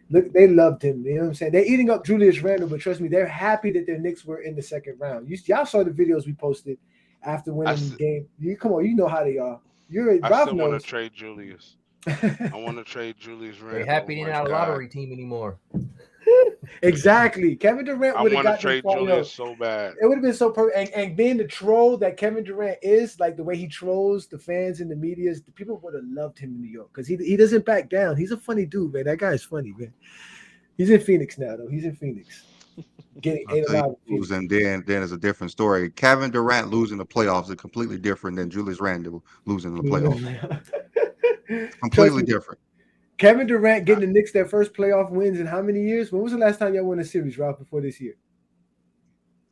Yeah. They loved him. You know what I'm saying? They're eating up Julius Randle, but trust me, they're happy that their Knicks were in the second round. Y'all saw the videos we posted after winning the game. Come on, you know how they are. I still want to trade Julius. I want to trade Julius Randle. They're happy they're not a lottery team anymore. Exactly. Kevin Durant would have got trade Julius so bad. It would have been so perfect. And being the troll that Kevin Durant is, like the way he trolls the fans and the media, the people would have loved him in New York because he doesn't back down. He's a funny dude, man. That guy is funny, man. He's in Phoenix now, though. He's in Phoenix. Losing, then it's a different story. Kevin Durant losing the playoffs is completely different than Julius Randle losing the playoffs. Completely different. Kevin Durant getting the Knicks their first playoff wins in how many years? When was the last time y'all won a series, Ralph, before this year?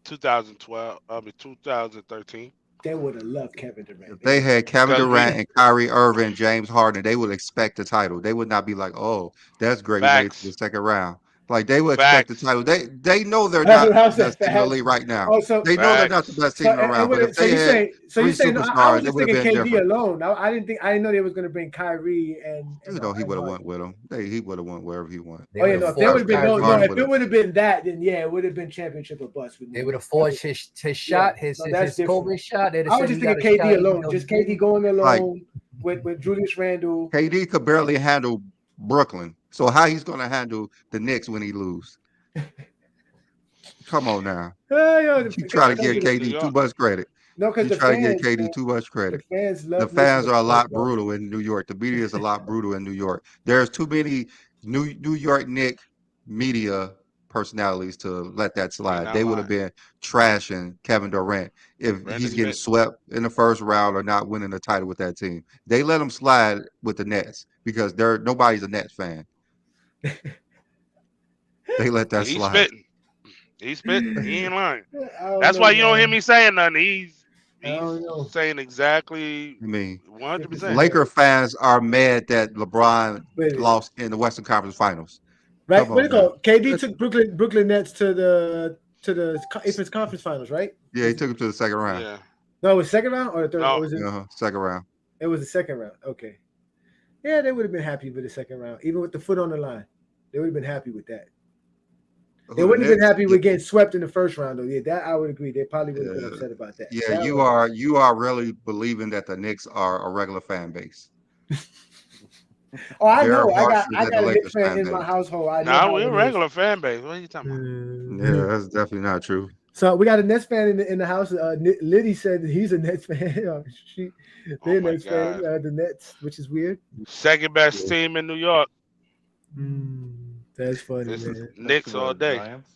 2013. They would have loved Kevin Durant. If they had Kevin Durant and Kyrie Irving and James Harden, they would expect the title. They would not be like, "Oh, that's great, we made it to the second round." Like they would expect the title. They know they're not the best team in the league right now. They know they're not the best team around. But if they had three superstars, I was just thinking KD different. alone. I didn't know they was going to bring Kyrie and. You know he would have went with him. He would have went wherever he went. Oh yeah, no. If it would have been that, then yeah, it would have been championship or bust. They would have forged his shot, his Kobe shot. I was just thinking KD alone, just KD going alone with Julius Randle. KD could barely handle Brooklyn, so how he's going to handle the Knicks when he lose? Come on now. You try to give KD too much credit. No, because you try to give KD too much credit. The fans are a lot brutal in New York. The media is a lot brutal in New York. There's too many New York Knicks media personalities to let that slide. They would have been trashing Kevin Durant if he's getting swept in the first round or not winning the title with that team. They let him slide with the Nets because nobody's a Nets fan. They let that slide. He's spitting. He ain't lying. That's why you don't hear me saying nothing. He's saying exactly. I mean, 100%. Laker fans are mad that LeBron lost in the Western Conference Finals. Right? What do you call it? KD took Brooklyn Nets to the Eastern Conference Finals, right? Yeah, he took him to the second round. Yeah. No, it was second round or the third? No. Was it? Second round. It was the second round. Okay. Yeah, they would have been happy with the second round, even with the foot on the line. They would have been happy with that. They wouldn't have been happy with getting swept in the first round, though. Yeah, that I would agree. They probably would have been upset about that. Yeah, you are really believing that the Knicks are a regular fan base. Oh, I They're know. I harsher got than a the Knicks Lakers fan fan in my base. household. I know Nah, how we're a it is. regular fan base. What are you talking about? Yeah, that's definitely not true. So we got a Nets fan in the house. Liddy said that he's a Nets fan. They're my Nets fan. God. The Nets, which is weird. Second best team in New York. That's funny, This is man. Knicks all day. Giants?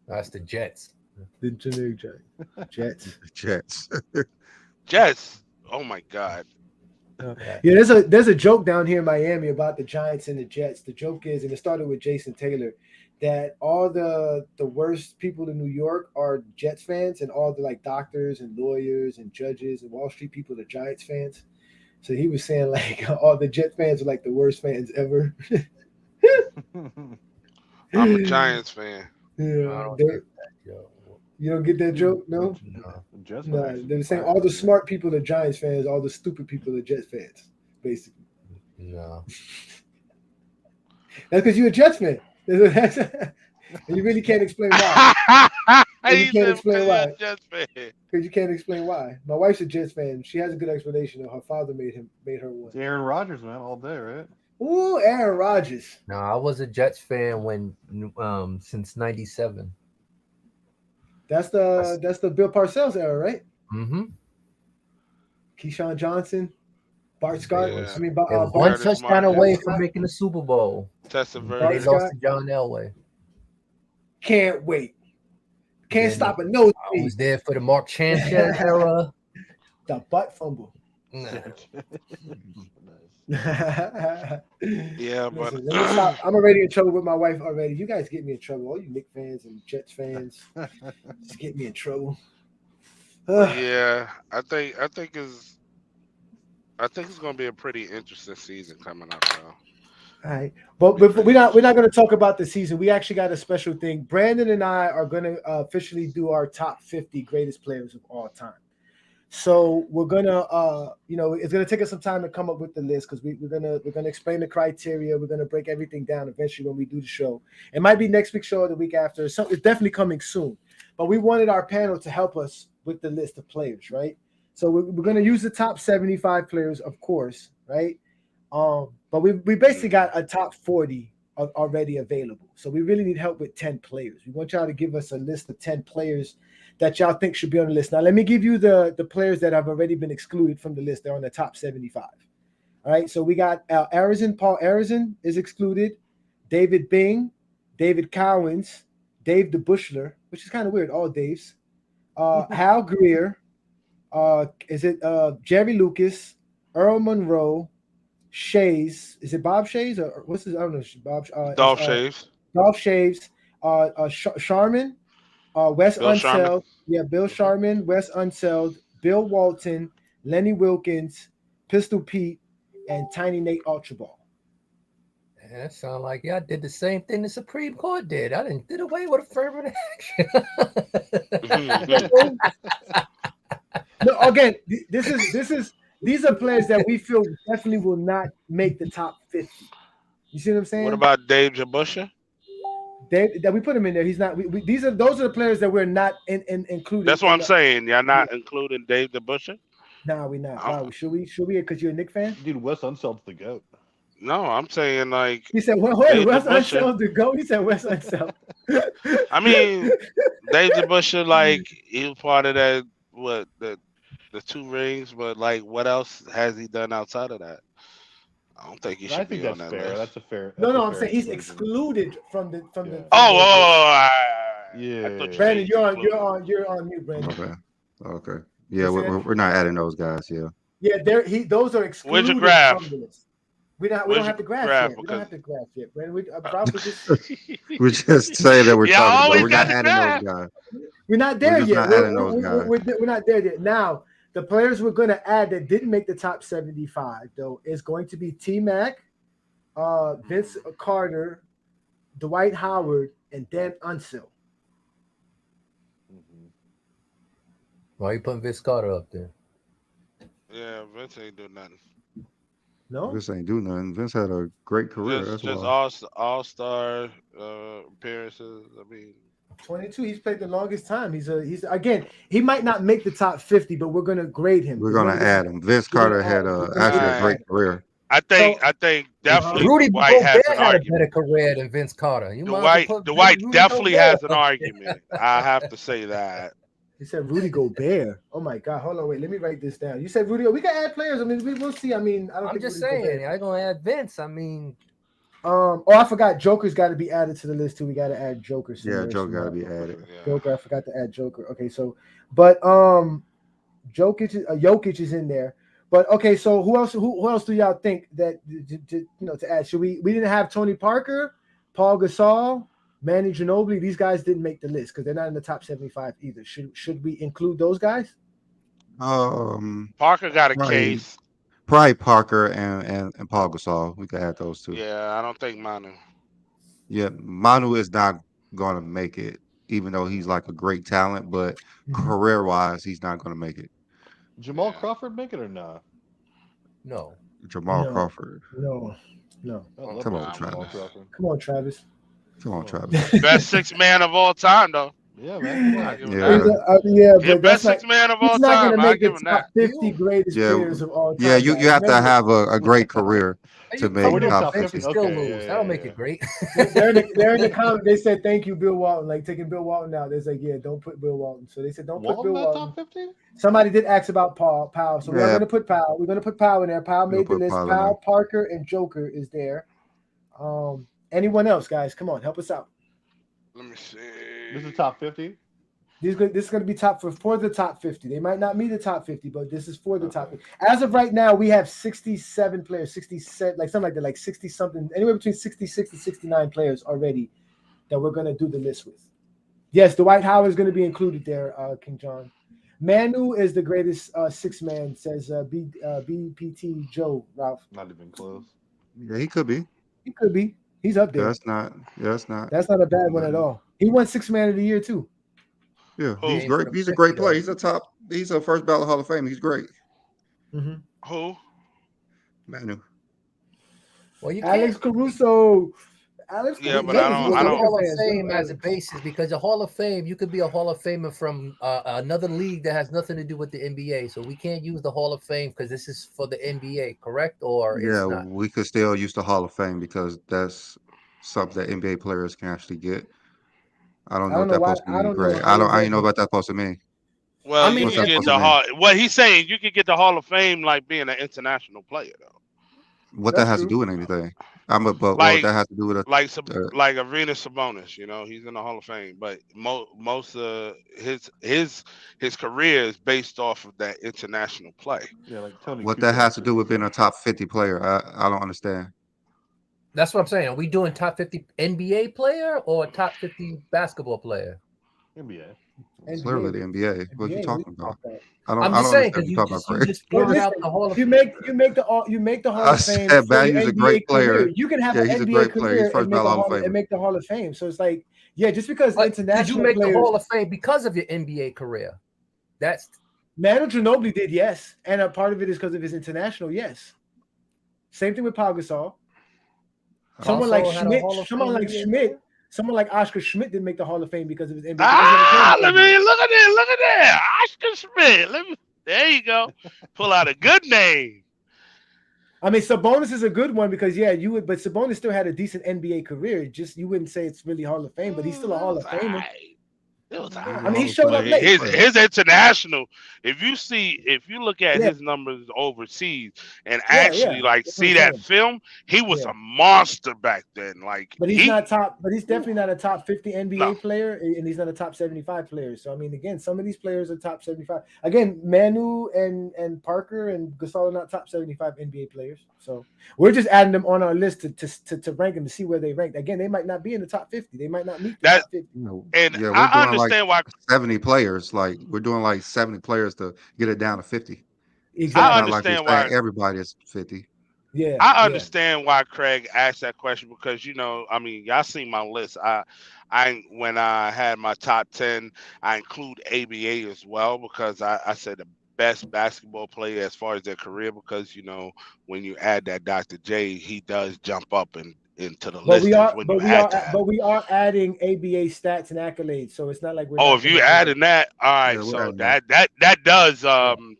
That's the Jets. The generic Jets. Jets. Jets. Oh my God. Yeah, there's a joke down here in Miami about the Giants and the Jets. The joke is, and it started with Jason Taylor, that all the worst people in New York are Jets fans, and all the like doctors and lawyers and judges and Wall Street people are Giants fans. So he was saying like all the Jet fans are like the worst fans ever. I'm a Giants fan. Yeah, I don't get that, yo. you don't get that joke, no? Just No, they're saying all the smart people are Giants fans, all the stupid people are Jets fans, basically. No. That's because you're a Jets fan. And you really can't explain why. You can't explain why. Jets fan. Because you can't explain why. My wife's a Jets fan. She has a good explanation. Her father made her one. It's Aaron Rodgers, man, all day, right? Ooh, Aaron Rodgers. No, I was a Jets fan when since '97. That's the Bill Parcells era, right? Mm-hmm. Keyshawn Johnson, Bart Scott. Yeah. I mean, They were Bart one Curtis touchdown Martin. away from making the Super Bowl. Tessa They Bart Verde. Scott. lost to John Elway. Can't wait. Can't Then stop a nose. I was there for the Mark Sanchez era. The butt fumble. Nah. Yeah, but Listen, let me stop. I'm already in trouble with my wife already. You guys get me in trouble. All you Knicks fans and Jets fans just get me in trouble. yeah, I think it's gonna be a pretty interesting season coming up, though. All right, but we're not going to talk about the season. We actually got a special thing. Brandon and I are going to officially do our top 50 greatest players of all time. So we're gonna, it's gonna take us some time to come up with the list because we're gonna explain the criteria. We're gonna break everything down eventually when we do the show. It might be next week's show or the week after. So it's definitely coming soon. But we wanted our panel to help us with the list of players, right? So we're gonna use the top 75 players, of course, right? But we basically got a top 40 already available. So we really need help with 10 players. We want y'all to give us a list of 10 players that y'all think should be on the list. Now, let me give you the players that have already been excluded from the list. They're on the top 75. All right, so we got Paul Arizin is excluded, David Bing, David Cowens, Dave DeBuschler, which is kind of weird, all Daves, Hal Greer, Jerry Lucas, Earl Monroe, Shays. Is it Bob Shays or what's his? I don't know. Bob. Dolph Shaves. Dolph Shaves. Sharman. Wes Bill Unseld. Sharman. Yeah, Bill Sharman, Wes Unseld, Bill Walton, Lenny Wilkins, Pistol Pete, and Tiny Nate Archibald. Yeah, that sound like y'all did the same thing the Supreme Court did. I did away with affirmative action. No, again, these are players that we feel definitely will not make the top 50. You see what I'm saying? What about Dave DeBuschler? That we put him in there. He's not. Those are the players that we're not including. That's what I'm saying. Y'all not including Dave DeBuschler? No, we're not. Wow, should we? Because you're a Knicks fan. Dude, Wes Unseld's the GOAT. No, I'm saying like He said, "Well, Dave Wes DeBuschler. Unseld to go." He said, "Wes Unseld." I mean, Dave DeBuschler, like he was part of that. What the 2 rings, but like, what else has he done outside of that? I don't think he should be on that fair. list. That's a fair. No, that's a I'm fair saying he's exclusion. excluded from the. Yeah. I thought Brandon, said you're on mute, Brandon. Okay. Yeah, we're not adding those guys. Yeah. Yeah, those are excluded. Where'd you graph? From the list. We don't have to graph yet. We don't have to graph yet, Brandon. We just say that we're Yeah, talking about. always We're not gotta adding graph. those guys. We're not there just yet. not adding those guys. We're not there yet. Now, the players we're going to add that didn't make the top 75, though, is going to be T-Mac, Vince Carter, Dwight Howard, and Dan Unseld. Why you putting Vince Carter up there? Yeah, Vince ain't do nothing. No, Vince ain't do nothing. Vince had a great career. Just That's why. all-star appearances. I mean, 22. He's played the longest time. He's again. He might not make the top 50, but we're going to grade him. We're gonna add him. Vince Carter had actually a great career. I think definitely Rudy Dwight has Gobert an had a argument. better career than Vince Carter. You might Dwight Rudy definitely Gobert has an up argument. I have to say that. He said Rudy Gobert. Oh my God! Hold on, wait. Let me write this down. You said Rudy. We can add players. I mean, we'll see. I mean, I don't. I'm think just Rudy saying. Gobert. I'm gonna add Vince. I mean, Oh, I forgot. Joker's got to be added to the list too. We got to add Joker. Yeah, Joker got to be added. Yeah. Joker. I forgot to add Joker. Okay, so, but Jokic is in there. But okay, so who else? Who else do y'all think that to add? Should we? We didn't have Tony Parker, Paul Gasol, Manny Ginobili. These guys didn't make the list because they're not in the top 75 either. Should we include those guys? Parker got a case. Probably Parker and Paul Gasol. We could add those two. Yeah, I don't think Manu. Yeah, Manu is not going to make it, even though he's like a great talent, but career-wise, he's not going to make it. Jamal Crawford make it or not? no. Jamal Crawford. No. Come on, Travis. Come on, Travis. Come on, Travis. Best six man of all time, though. Yeah, man. But best that's six man of all he's not time. going to I make the give him top that. 50 greatest players of all time. Yeah, you have to have a great career to make top 50. Still lose. That'll make it great. they're in the comment. They said thank you, Bill Walton. Like taking Bill Walton out. They're like, yeah, don't put Bill Walton. So they said don't put Bill Walton. Top 50? Somebody did ask about Powell. So we're going to put Powell. We're going to put Powell in there. Powell made the list. Powell, Parker, and Joker is there. Anyone else, guys? Come on, help us out. Let me see. This is top 50. This is going to be top for the top 50. They might not meet the top 50, but this is for the top 50. As of right now, we have 67 players, 67, like something like that, like 60 something, anywhere between 66 and 69 players already that we're going to do the list with. Yes, Dwight Howard is going to be included there, King John. Manu is the greatest six-man, says BPT Joe, Ralph. Not even close. Yeah, he could be. He could be. He's up there. That's not a bad one at all. He won six-man of the year, too. Yeah, he's great. He's a great player. He's a first ballot Hall of Fame. He's great. Who? Manu. Well, you Alex Caruso. Yeah, but I don't. Hall of Fame as a basis because the Hall of Fame, you could be a Hall of Famer from another league that has nothing to do with the NBA. So we can't use the Hall of Fame because this is for the NBA, correct? Or yeah, it's not? We could still use the Hall of Fame because that's something that NBA players can actually get. I don't know what that's supposed to mean, Greg. I ain't know what that's supposed to mean. Well, you can get the Hall. What he's saying, you could get the Hall of Fame like being an international player, though. What that has to do with anything? But what that has to do with like Arenas Sabonis, he's in the Hall of Fame, but most of his career is based off of that international play. Yeah, like Tony. What that has to do with being a top 50 player? I don't understand. That's what I'm saying. Are we doing top 50 NBA player or top 50 basketball player? NBA. It's literally the NBA. What are you talking about? I'm just saying because you just blurted out the Hall of Fame. You make the Hall of Fame. He's a great player. You can have an he's NBA a great career player. He's first ballot Hall of Fame and make the Hall of Fame. So it's like, yeah, just because international. Did you make players, the Hall of Fame because of your NBA career? That's Manu Ginobili did, yes, and a part of it is because of his international, yes. Same thing with Pau Gasol. Someone like Schmidt. Someone like Oscar Schmidt didn't make the Hall of Fame because of his NBA. Look at that, Oscar Schmidt. There you go. Pull out a good name. I mean, Sabonis is a good one because you would, but Sabonis still had a decent NBA career. Just you wouldn't say it's really Hall of Fame, but he's still a Hall of Famer. I mean, he showed up late. His international. If you look at his numbers overseas and see that film, he was a monster back then. But he's not top. But he's definitely not a top 50 NBA player, and he's not a top 75 player. So I mean, again, some of these players are top 75. Again, Manu and Parker and Gasol are not top 75 NBA players. So we're just adding them on our list to rank them to see where they rank. Again, they might not be in the top 50. They might not meet the top 50. And I understand why 70 players. Like we're doing like 70 players to get it down to 50. Exactly. I understand why everybody is 50. Yeah, I understand why Craig asked that question because y'all seen my list. I when I had my top 10, I include ABA as well because I said the best basketball player as far as their career because when you add that Dr. J, he does jump up in into the But list we are, when but you we add are, that. but we are adding ABA stats and accolades, so it's not like we're. Oh, not if you gonna do adding that, all right. Yeah, we're So adding that does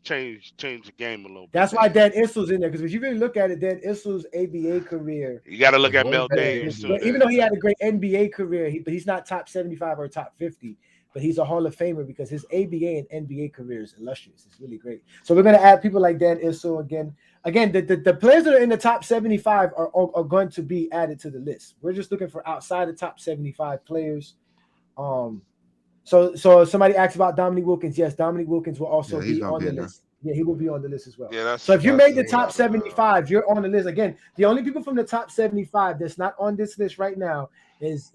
change the game a little bit. That's why there. Dan Issel's in there, because if you really look at it, Dan Issel's ABA career. You got to look was at way Mel better than Davis too. NBA. Even though he had a great NBA career, but he's not top 75 or top 50. But he's a Hall of Famer because his ABA and NBA career is illustrious. It's really great. So we're going to add people like Dan Issel again. Again, the players that are in the top 75 are going to be added to the list. We're just looking for outside the top 75 players. So somebody asked about Dominique Wilkins. Yes, Dominique Wilkins will also be on the list. Yeah, he will be on the list as well. Yeah, so if you made the top 75, you're on the list. Again, the only people from the top 75 that's not on this list right now is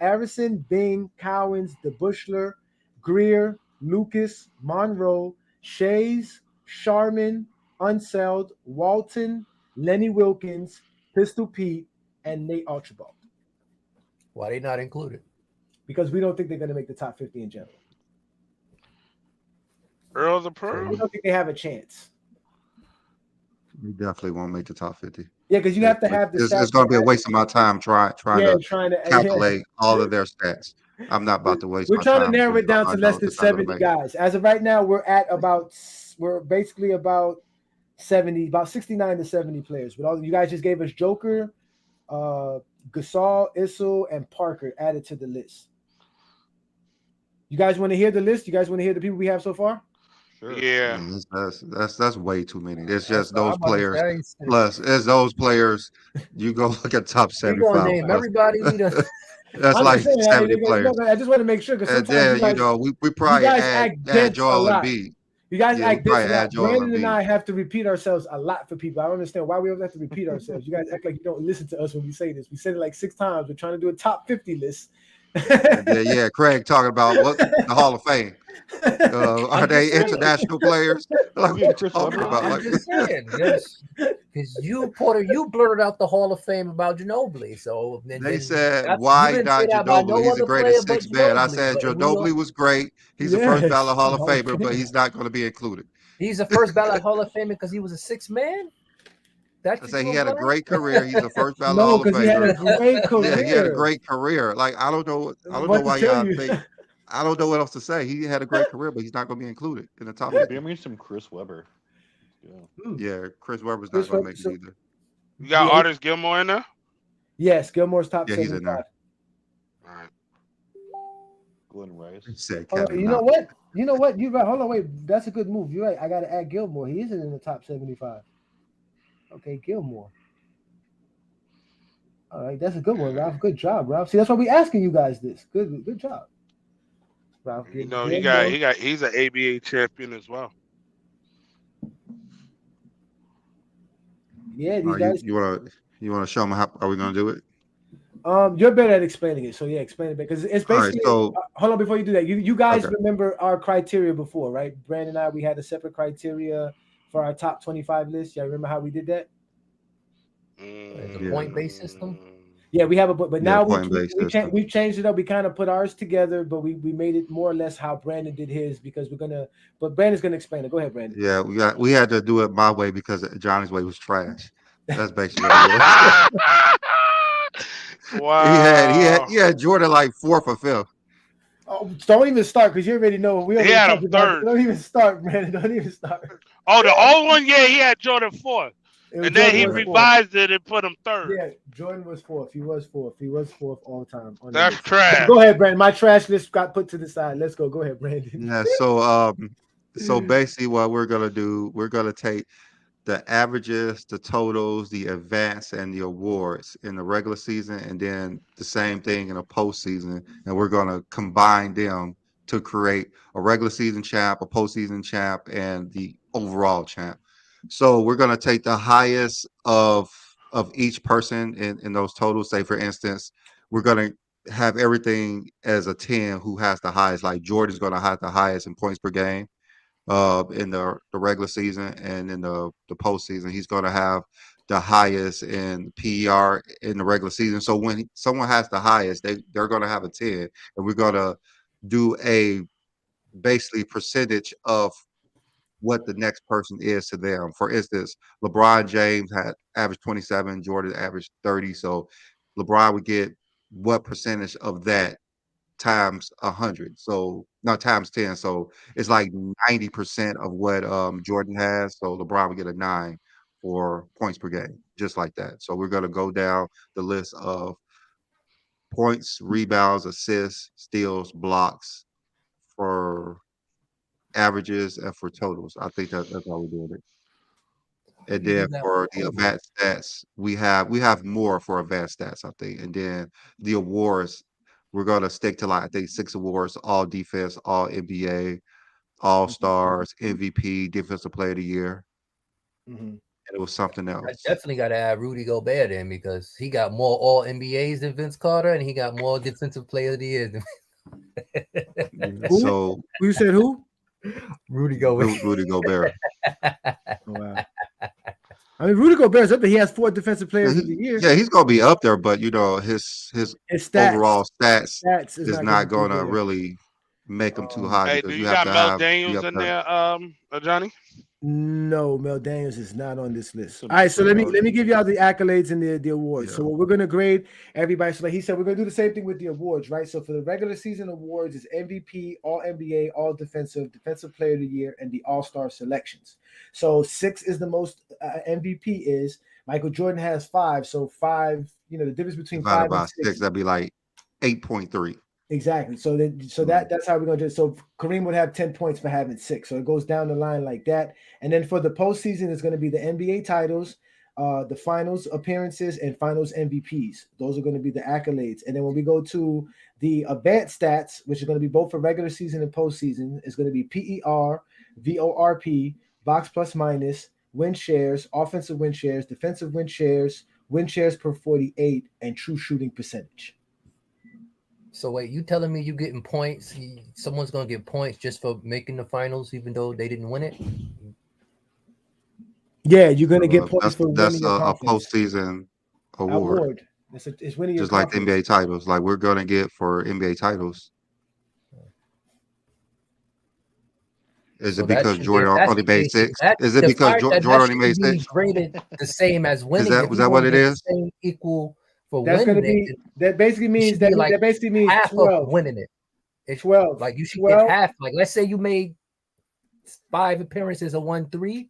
Arison, Bing, Cowens, DeBuschler, Greer, Lucas, Monroe, Shays, Sharman, Unseld, Walton, Lenny Wilkins, Pistol Pete, and Nate Archibald. Why they not included? Because we don't think they're going to make the top 50 in general. Earl the Pearl? We don't think they have a chance. We definitely won't make the top 50. Yeah, because you have to have the stats. It's going to be a waste of my time trying to calculate all of their stats. I'm not about to waste. We're trying to narrow it down to less than 70 guys. As of right now, we're basically about 70, about 69 to 70 players. But all you guys just gave us Joker, Gasol, Issel, and Parker added to the list. You guys want to hear the list? You guys want to hear the people we have so far? Sure. Yeah, that's way too many. It's just those players. Plus, it's those players. You go look at top 75. You gonna name everybody? That's like 70 players. I just want to make sure because sometimes we probably add Joel Embiid. You guys act this. Brandon and I have to repeat ourselves a lot for people. I don't understand why we always have to repeat ourselves. You guys act like you don't listen to us when we say this. We said it like 6 times. We're trying to do a top 50 list. yeah. Craig talking about what the Hall of Fame. Are they international players? I'm just saying, because you blurted out the Hall of Fame about Ginobili. So they said, why not Ginobili? He's the greatest sixth man. I said Ginobili was great. He's a first ballot Hall of Famer, but he's not going to be included. He's a first ballot Hall of Famer because he was a sixth man. I say he had a great career. He's a first ballot Hall of Famer. He had a great career. Yeah, he had a great career. Like I don't know why y'all think. I don't know what else to say. He had a great career, but he's not going to be included in the top. Give me some Chris Webber. Yeah, Chris Webber's not going to make it either. You got Artis Gilmore in there? Yes, Gilmore's top 75. He's in there. All right. Glenn Rice. You know what? You're right. Hold on, wait. That's a good move. You're right. I got to add Gilmore. He isn't in the top 75. Okay, Gilmore. All right, that's a good one, Ralph. Good job, Ralph. See, that's why we asking you guys this. Good job, Ralph. He's an ABA champion as well. Yeah, these guys. You want to show them how are we going to do it? You're better at explaining it, so yeah, explain it because it's basically. Right, hold on, before you do that, you guys remember our criteria before, right? Brandon and I, we had a separate criteria for our top 25 list. Y'all remember how we did that? The point-based system. Yeah, we have but now we've changed it up. We kind of put ours together, but we made it more or less how Brandon did his because but Brandon's gonna explain it. Go ahead, Brandon. Yeah, we had to do it my way because Johnny's way was trash. That's basically what it was. Wow. He had Jordan like 4th or 5th. Oh, don't even start because you already know we already had him 3rd. Don't even start, Brandon. Don't even start. Oh, the old one, yeah, he had Jordan 4th. And then he revised it and put him 3rd. Yeah, Jordan was 4th. He was 4th. He was 4th all the time. That's trash. Go ahead, Brandon. My trash list got put to the side. Let's go. Go ahead, Brandon. Yeah. So basically, what we're gonna do, we're gonna take the averages, the totals, the advance, and the awards in the regular season, and then the same thing in a postseason, and we're gonna combine them to create a regular season champ, a postseason champ, and the overall champ. So we're going to take the highest of each person in those totals. Say, for instance, we're going to have everything as a 10 who has the highest. Like Jordan's going to have the highest in points per game in the regular season, and in the postseason, he's going to have the highest in PER in the regular season. So when someone has the highest, they're going to have a 10, and we're going to do a basically percentage of what the next person is to them. For instance, LeBron James had averaged 27, Jordan averaged 30. So LeBron would get what percentage of that times 100. So not times 10. So it's like 90% of what Jordan has. So LeBron would get a 9 for points per game, just like that. So we're gonna go down the list of points, rebounds, assists, steals, blocks for averages and for totals. I think that's how we're doing it. And You do then that for with the all of them. advanced stats, we have more for advanced stats, I think. And then the awards, we're gonna stick to like I think 6 awards: all defense, all NBA, all stars, MVP, defensive player of the year. Mhm. And it was something I else. definitely got to add Rudy Gobert in because he got more All NBAs than Vince Carter, and he got more Defensive Player of the Year than Who? So You said who? Rudy Gobert. Rudy Gobert. Oh, wow. I mean, Rudy Gobert's up there. He has 4 defensive players of the year. Yeah, he's gonna be up there, but his His stats, overall stats stats is not gonna gonna be there. really make him too high Hey, do because you you have got to Mel be Daniels up in there. there, Johnny? No, Mel Daniels is not on this list. Some All right, so let me stars. give y'all the accolades and the awards. Yeah. So what we're gonna grade everybody. So like he said, we're gonna do the same thing with the awards, right? So for the regular season awards, is MVP, All NBA, All Defensive, Defensive Player of the Year, and the All Star selections. So 6 is the most MVP is. Michael Jordan has 5. So 5, the difference between Divided 5 by and 6. 6, that'd be like 8.3. Exactly. So that's how we're gonna do it. So Kareem would have 10 points for having 6. So it goes down the line like that. And then for the postseason, it's going to be the NBA titles, the finals appearances, and finals MVPs. Those are going to be the accolades. And then when we go to the advanced stats, which is going to be both for regular season and postseason, is going to be PER, VORP, box plus minus, win shares, offensive win shares, defensive win shares per 48, and true shooting percentage. So wait, you telling me you getting points? Someone's gonna get points just for making the finals, even though they didn't win it? Yeah, you're gonna get points for winning your a conference postseason award. It's winning your Just like the conference. NBA titles. Like we're gonna get for NBA titles. Is it because Jordan only made 6? Is it because Jordan only made 6? Graded the same as winning. Was that what it is? Same equal for That's winning. Gonna be that basically means that like that basically means half 12. of winning it. It's 12. Like you should 12. get half. Like let's say you made 5 appearances of 1-3.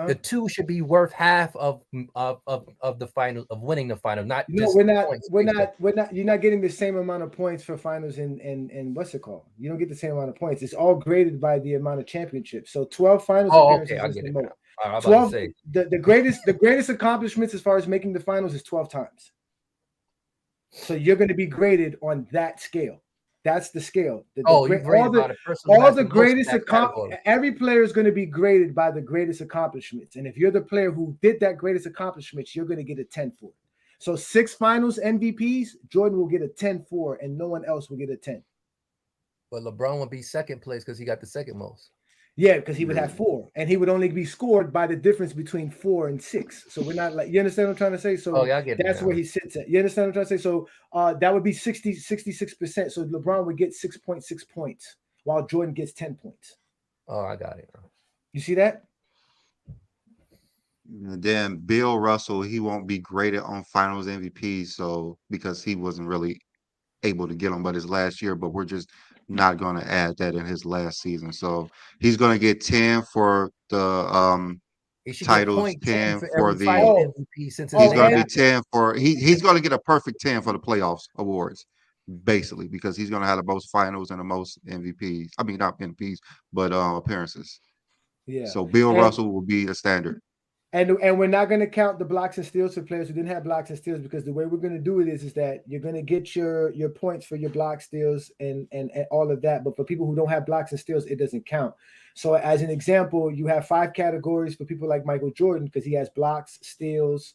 The 2 should be worth half of the final of winning the final. Not we're not. You're not getting the same amount of points for finals and what's it called? You don't get the same amount of points. It's all graded by the amount of championships. So 12 finals appearances. Okay, I get it. Most. I was 12. About to say. The greatest accomplishments as far as making the finals is 12 times. So you're going to be graded on that scale. That's the scale. All the greatest every player is going to be graded by the greatest accomplishments. And if you're the player who did that greatest accomplishments, you're going to get a 10 for it. So 6 finals MVPs, Jordan will get a 10 for, and no one else will get a 10. But LeBron would be second place because he got the second most. Yeah, because he would have 4, and he would only be scored by the difference between 4 and 6. So we're not like, you understand what I'm trying to say? So I get that's where he sits at. You understand what I'm trying to say? So that would be 66%. So LeBron would get 6.6 points while Jordan gets 10 points. Oh, I got it. You see that? And then Bill Russell, he won't be graded on finals MVP, so because he wasn't really able to get them but his last year, but we're just not going to add that in his last season. So he's going to get 10 for the titles, 10 for the MVP since he's going to be 10 for he's going to get a perfect 10 for the playoffs awards, basically, because he's going to have the most finals and the most MVPs. I mean, not MVPs, but appearances. Yeah. So Bill Russell will be a standard. And we're not going to count the blocks and steals for players who didn't have blocks and steals, because the way we're going to do it is that you're going to get your points for your block steals and all of that. But for people who don't have blocks and steals, it doesn't count. So as an example, you have 5 categories for people like Michael Jordan because he has blocks, steals,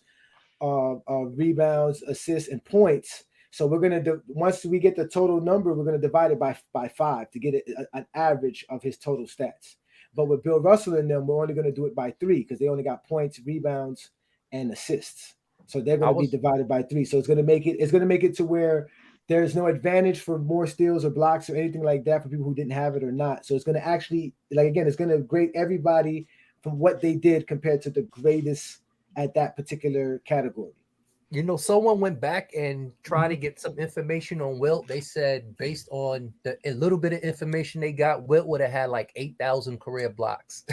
rebounds, assists, and points. So we're going to once we get the total number, we're going to divide it by 5 to get an average of his total stats. But with Bill Russell and them, we're only going to do it by 3 because they only got points, rebounds, and assists. So they're going to be divided by 3. So it's going to make it to where there's no advantage for more steals or blocks or anything like that for people who didn't have it or not. So it's going to actually, it's going to grade everybody from what they did compared to the greatest at that particular category. Someone went back and tried to get some information on Wilt. They said based on a little bit of information they got, Wilt would have had like 8,000 career blocks,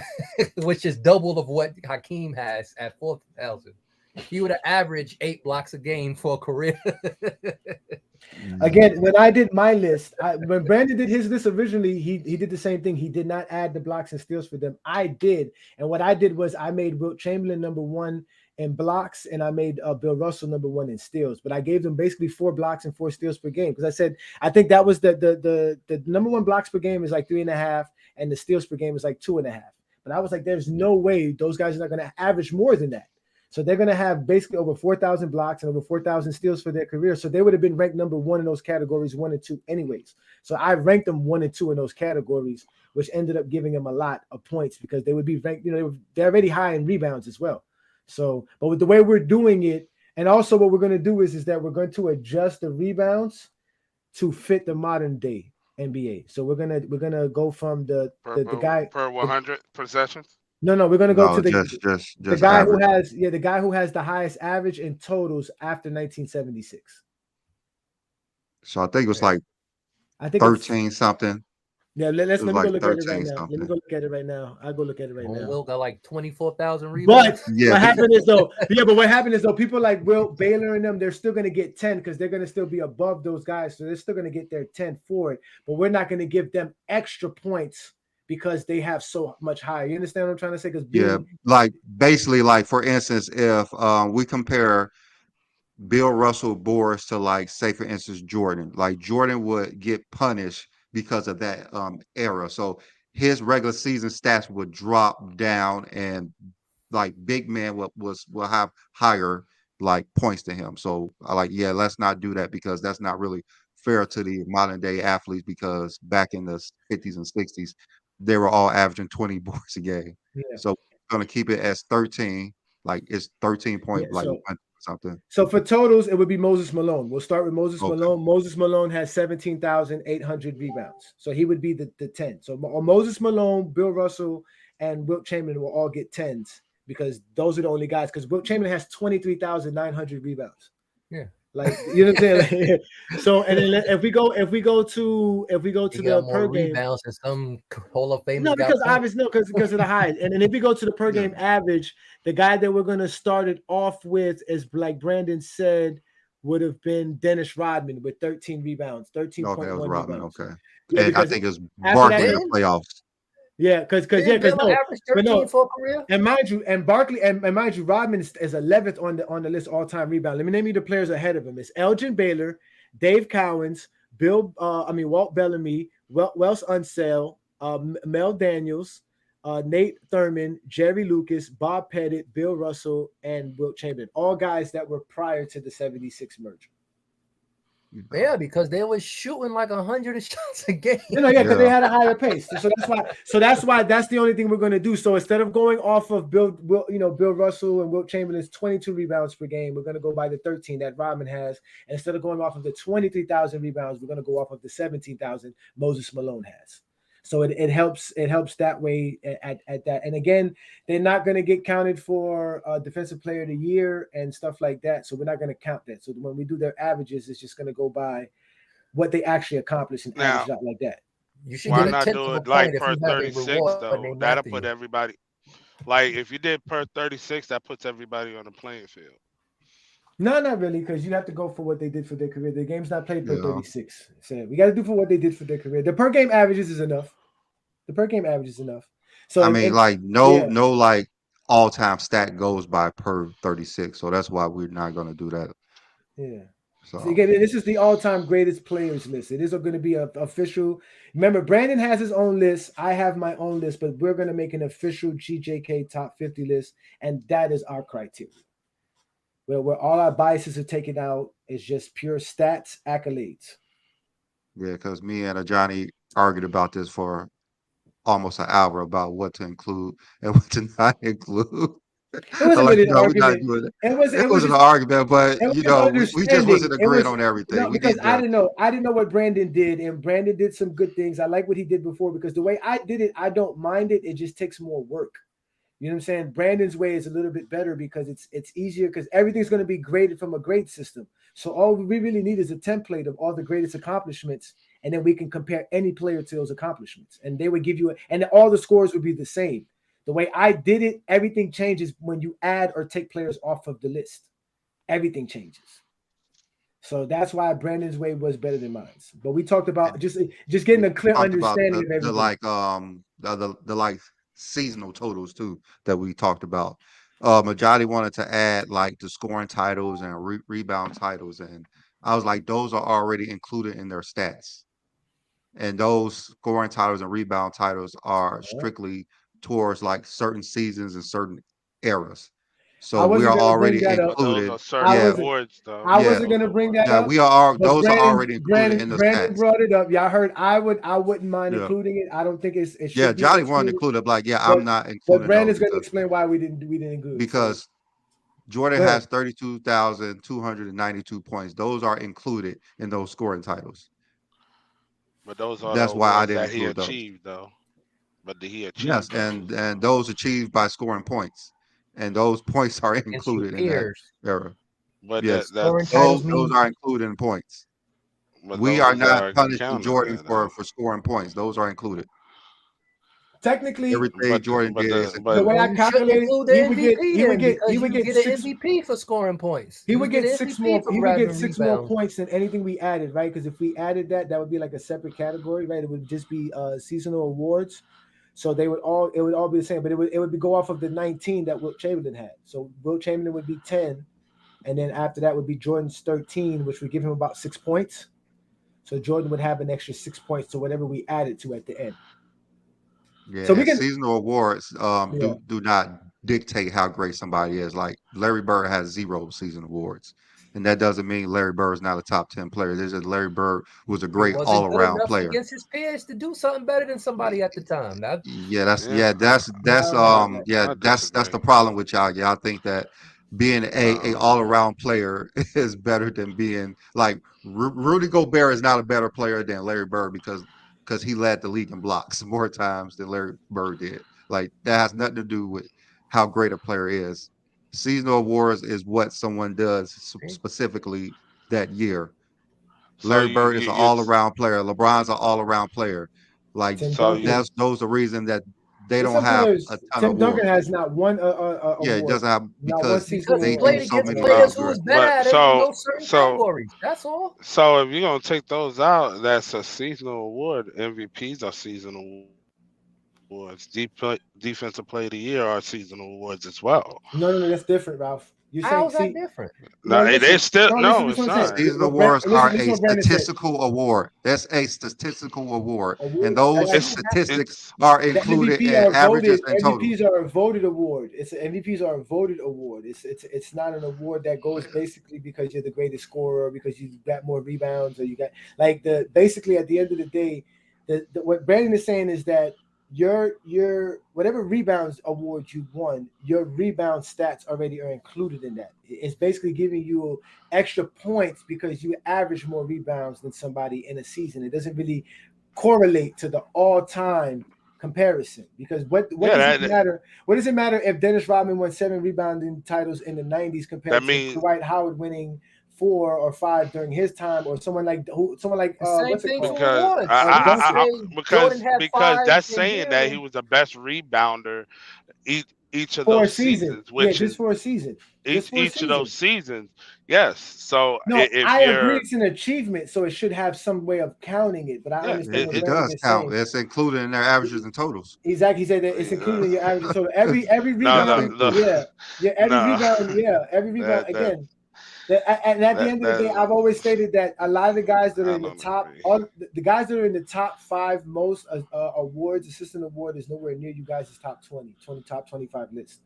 which is double of what Hakeem has at 4,000. He would have averaged 8 blocks a game for a career. Again, when I did my list, when Brandon did his list originally, he did the same thing. He did not add the blocks and steals for them. I did, and what I did was I made Wilt Chamberlain number 1 in blocks, and I made Bill Russell number 1 in steals. But I gave them basically 4 blocks and 4 steals per game because I said I think that was the number 1 blocks per game is like 3.5, and the steals per game is like 2.5. But I was like, there's no way those guys are not going to average more than that. So they're going to have basically over 4,000 blocks and over 4,000 steals for their career. So they would have been ranked number 1 in those categories, 1 and 2 anyways. So I ranked them 1 and 2 in those categories, which ended up giving them a lot of points because they would be ranked, they're already high in rebounds as well. So, but with the way we're doing it, and also what we're going to do is that we're going to adjust the rebounds to fit the modern day NBA. So we're gonna go from the guy per 100 possessions. No, we're gonna go to the guy average. the guy who has the highest average in totals after 1976. So I think it was like I think 13 something. Yeah, let me like go look at it right now. something. Let me go look at it right now. I'll go look at it right now. Will got like 24,000 rebounds. But what happened is though, people like Wilt, Baylor and them, they're still gonna get 10 because they're gonna still be above those guys. So they're still gonna get their 10 for it. But we're not gonna give them extra points because they have so much higher. You understand what I'm trying to say? Because like basically, like for instance, if we compare Bill Russell Boris to, like, say for instance Jordan, like Jordan would get punished because of that era. So his regular season stats would drop down, and like big man will have higher like points to him. So let's not do that because that's not really fair to the modern day athletes, because back in the 50s and 60s they were all averaging 20 boards a game. Yeah. So we're gonna keep it as 13, like it's 13 point something. So for totals, it would be Moses Malone. We'll start with Moses Malone. Moses Malone has 17,800 rebounds. So he would be the 10. So Moses Malone, Bill Russell, and Wilt Chamberlain will all get 10s because those are the only guys. Because Wilt Chamberlain has 23,900 rebounds. Yeah. Like, you know what I'm saying? So, and then if we go to the per game rebounds and some Hall of Fame. No, because obviously because of the height. And if we go to the per game average, the guy that we're gonna start it off with is, like Brandon said, would have been Dennis Rodman with 13 rebounds, 13.1 Okay, it was Rodman. rebounds. Okay, Yeah, and I think it was Barkley in the playoffs. Yeah, because no, for a career. And mind you, Rodman is 11th on the list all time rebound. Let me name you the players ahead of him. It's Elgin Baylor, Dave Cowens, Walt Bellamy, Wells Unseld, Mel Daniels, Nate Thurman, Jerry Lucas, Bob Pettit, Bill Russell, and Wilt Chamberlain. All guys that were prior to the 76 merger. Yeah, because they were shooting like 100 shots a game. Because they had a higher pace. So that's why that's the only thing we're going to do. So instead of going off of Bill Russell and Wilt Chamberlain's 22 rebounds per game, we're going to go by the 13 that Rodman has. And instead of going off of the 23,000 rebounds, we're going to go off of the 17,000 Moses Malone has. So it helps that way at that. And again, they're not going to get counted for defensive player of the year and stuff like that. So we're not going to count that. So when we do their averages, it's just going to go by what they actually accomplished and average out like that. You should Why not do it like per 36 though? That'll put everybody, like if you did per 36, that puts everybody on the playing field. No, not really, because you have to go for what they did for their career. The game's not played per 36. So we got to do for what they did for their career. The per game averages is enough. So I mean, no like all-time stat goes by per 36. So that's why we're not going to do that. Yeah. So again, this is the all-time greatest players list. It is going to be an official. Remember, Brandon has his own list. I have my own list, but we're going to make an official GJK top 50 list, and that is our criteria. Where all our biases are taken out, is just pure stats, accolades. Yeah, because me and Johnny argued about this for almost an hour about what to include and what to not include. It wasn't really an argument. It wasn't an argument, but we just wasn't agreeing on everything. No, because I didn't know what Brandon did, and Brandon did some good things. I like what he did before, because the way I did it, I don't mind it. It just takes more work. You know what I'm saying? Brandon's way is a little bit better because it's easier because everything's going to be graded from a grade system. So all we really need is a template of all the greatest accomplishments, and then we can compare any player to those accomplishments, and they would give you and all the scores would be the same. The way I did it, everything changes when you add or take players off of the list. Everything changes. So that's why Brandon's way was better than mine. But we talked about just getting a clear understanding of everything. The like seasonal totals too that we talked about. Majority wanted to add like the scoring titles and rebound titles, and I was like, those are already included in their stats, and those scoring titles and rebound titles are strictly towards like certain seasons and certain eras. So we are already included. Those are certain awards, though. I wasn't going to bring that up. We are. Those are already included in the Brandon stats. brought it up. Yeah, I heard. I wouldn't mind including it. I don't think it should. Yeah, Johnny wanted to include it. Like, I'm not including. But Brandon's going to explain why we didn't include it. Because Jordan has 32,292 points. Those are included in those scoring titles. But those are that's why I didn't that he include achieved, though. But did he achieve? Yes, and those achieved by scoring points. And those points are included in that era. But yes, those are included in points. We are not punishing Jordan for scoring points. Those are included. Technically, everything Jordan did. The way I calculated, he would get an MVP for scoring points. He would get six more. He would get six more points than anything we added, right? Because if we added that would be like a separate category, right? It would just be seasonal awards. So it would all be the same, but it would go off of the 19 that Wilt Chamberlain had. So Wilt Chamberlain would be 10, and then after that would be Jordan's 13, which would give him about 6 points. So Jordan would have an extra 6 points to whatever we added to at the end. Yeah, so seasonal awards do not dictate how great somebody is. Like Larry Bird has 0 season awards. And that doesn't mean Larry Bird is not a top 10 player. This is Larry Bird was a great all-around player. Against his peers to do something better than somebody at the time. That's the problem with y'all. Y'all think that being a all-around player is better than being like Rudy Gobert is not a better player than Larry Bird because he led the league in blocks more times than Larry Bird did. Like that has nothing to do with how great a player is. Seasonal awards is what someone does specifically that year. Larry Bird is an all-around player. LeBron's an all-around player. Like those are reasons that they don't have a ton of Tim Duncan has not one award. It doesn't have because he played against players who was bad at certain categories. That's all. So if you're gonna take those out, that's a seasonal award. MVPs are seasonal awards. Defensive Player of the Year are seasonal awards as well. No, that's different, Ralph. How's that different? No, it's still it's not. Seasonal awards are a statistical award. That's a statistical award, and those statistics are included in averages and totals. MVPs are a voted award. MVPs are a voted award. It's not an award that goes basically because you're the greatest scorer, because you got more rebounds, or you got basically at the end of the day, what Brandon is saying is that your whatever rebounds award you won, your rebound stats already are included in that. It's basically giving you extra points because you average more rebounds than somebody in a season. It doesn't really correlate to the all-time comparison because what does it matter? What does it matter if Dennis Rodman won 7 rebounding titles in the 90s compared to Dwight Howard winning 4 or 5 during his time, or someone like what's it called? Because that's saying that he was the best rebounder each of those seasons, just for a season. Each of those seasons, yes. So I agree it's an achievement, so it should have some way of counting it. But I understand it does count. It's included in their averages and totals. Exactly, he said that it's included in your averages. So every rebound, every rebound again. And at the end of the day, I've always stated that a lot of the guys that are in the top, the guys that are in the top 5 most awards, assistant award is nowhere near you guys' top 20 top 25 list.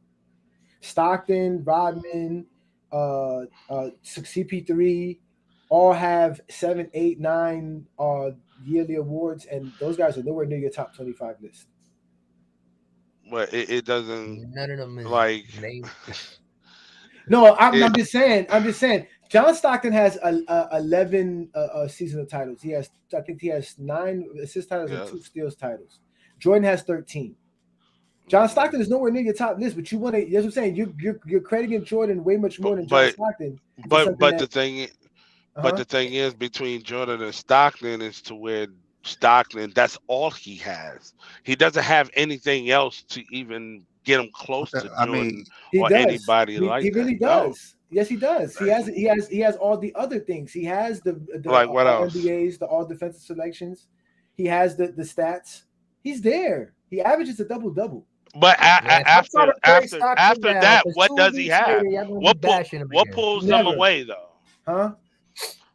Stockton, Rodman, CP3, all have 7, 8, 9 yearly awards, and those guys are nowhere near your top 25 list. But it doesn't. None of them No, I'm just saying. John Stockton has 11 seasonal titles. I think he has 9 assist titles and 2 steals titles. Jordan has 13. John Stockton is nowhere near your top list, but you want to. That's what I'm saying. You're crediting Jordan way much more than John Stockton. But the thing is, between Jordan and Stockton is to where Stockton, that's all he has. He doesn't have anything else to even get him close to Jordan or anybody like that. He really does. No. Yes, he does. He has all the other things. He has the like what else? NBAs, the all defensive selections. He has the stats. He's there. He averages a double-double. But after that, what does he have? What pulls them away though? Huh?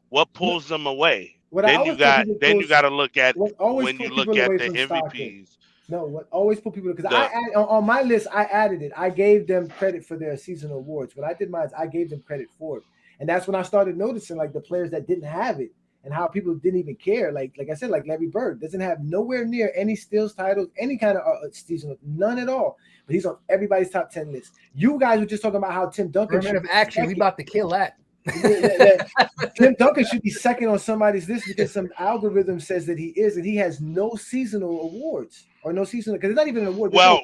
What pulls them away? Then you got to look at when you look at the MVPs. No, what always put people, because on my list I added it. I gave them credit for their seasonal awards. When I did mine, I gave them credit for it, and that's when I started noticing like the players that didn't have it and how people didn't even care. Like I said, like Larry Bird doesn't have nowhere near any steals titles, any kind of seasonal, none at all. But he's on everybody's top 10 list. You guys were just talking about how Tim Duncan. We about to kill that. Tim Duncan should be second on somebody's list because some algorithm says that he is, and he has no seasonal awards or no seasonal, because it's not even an award. That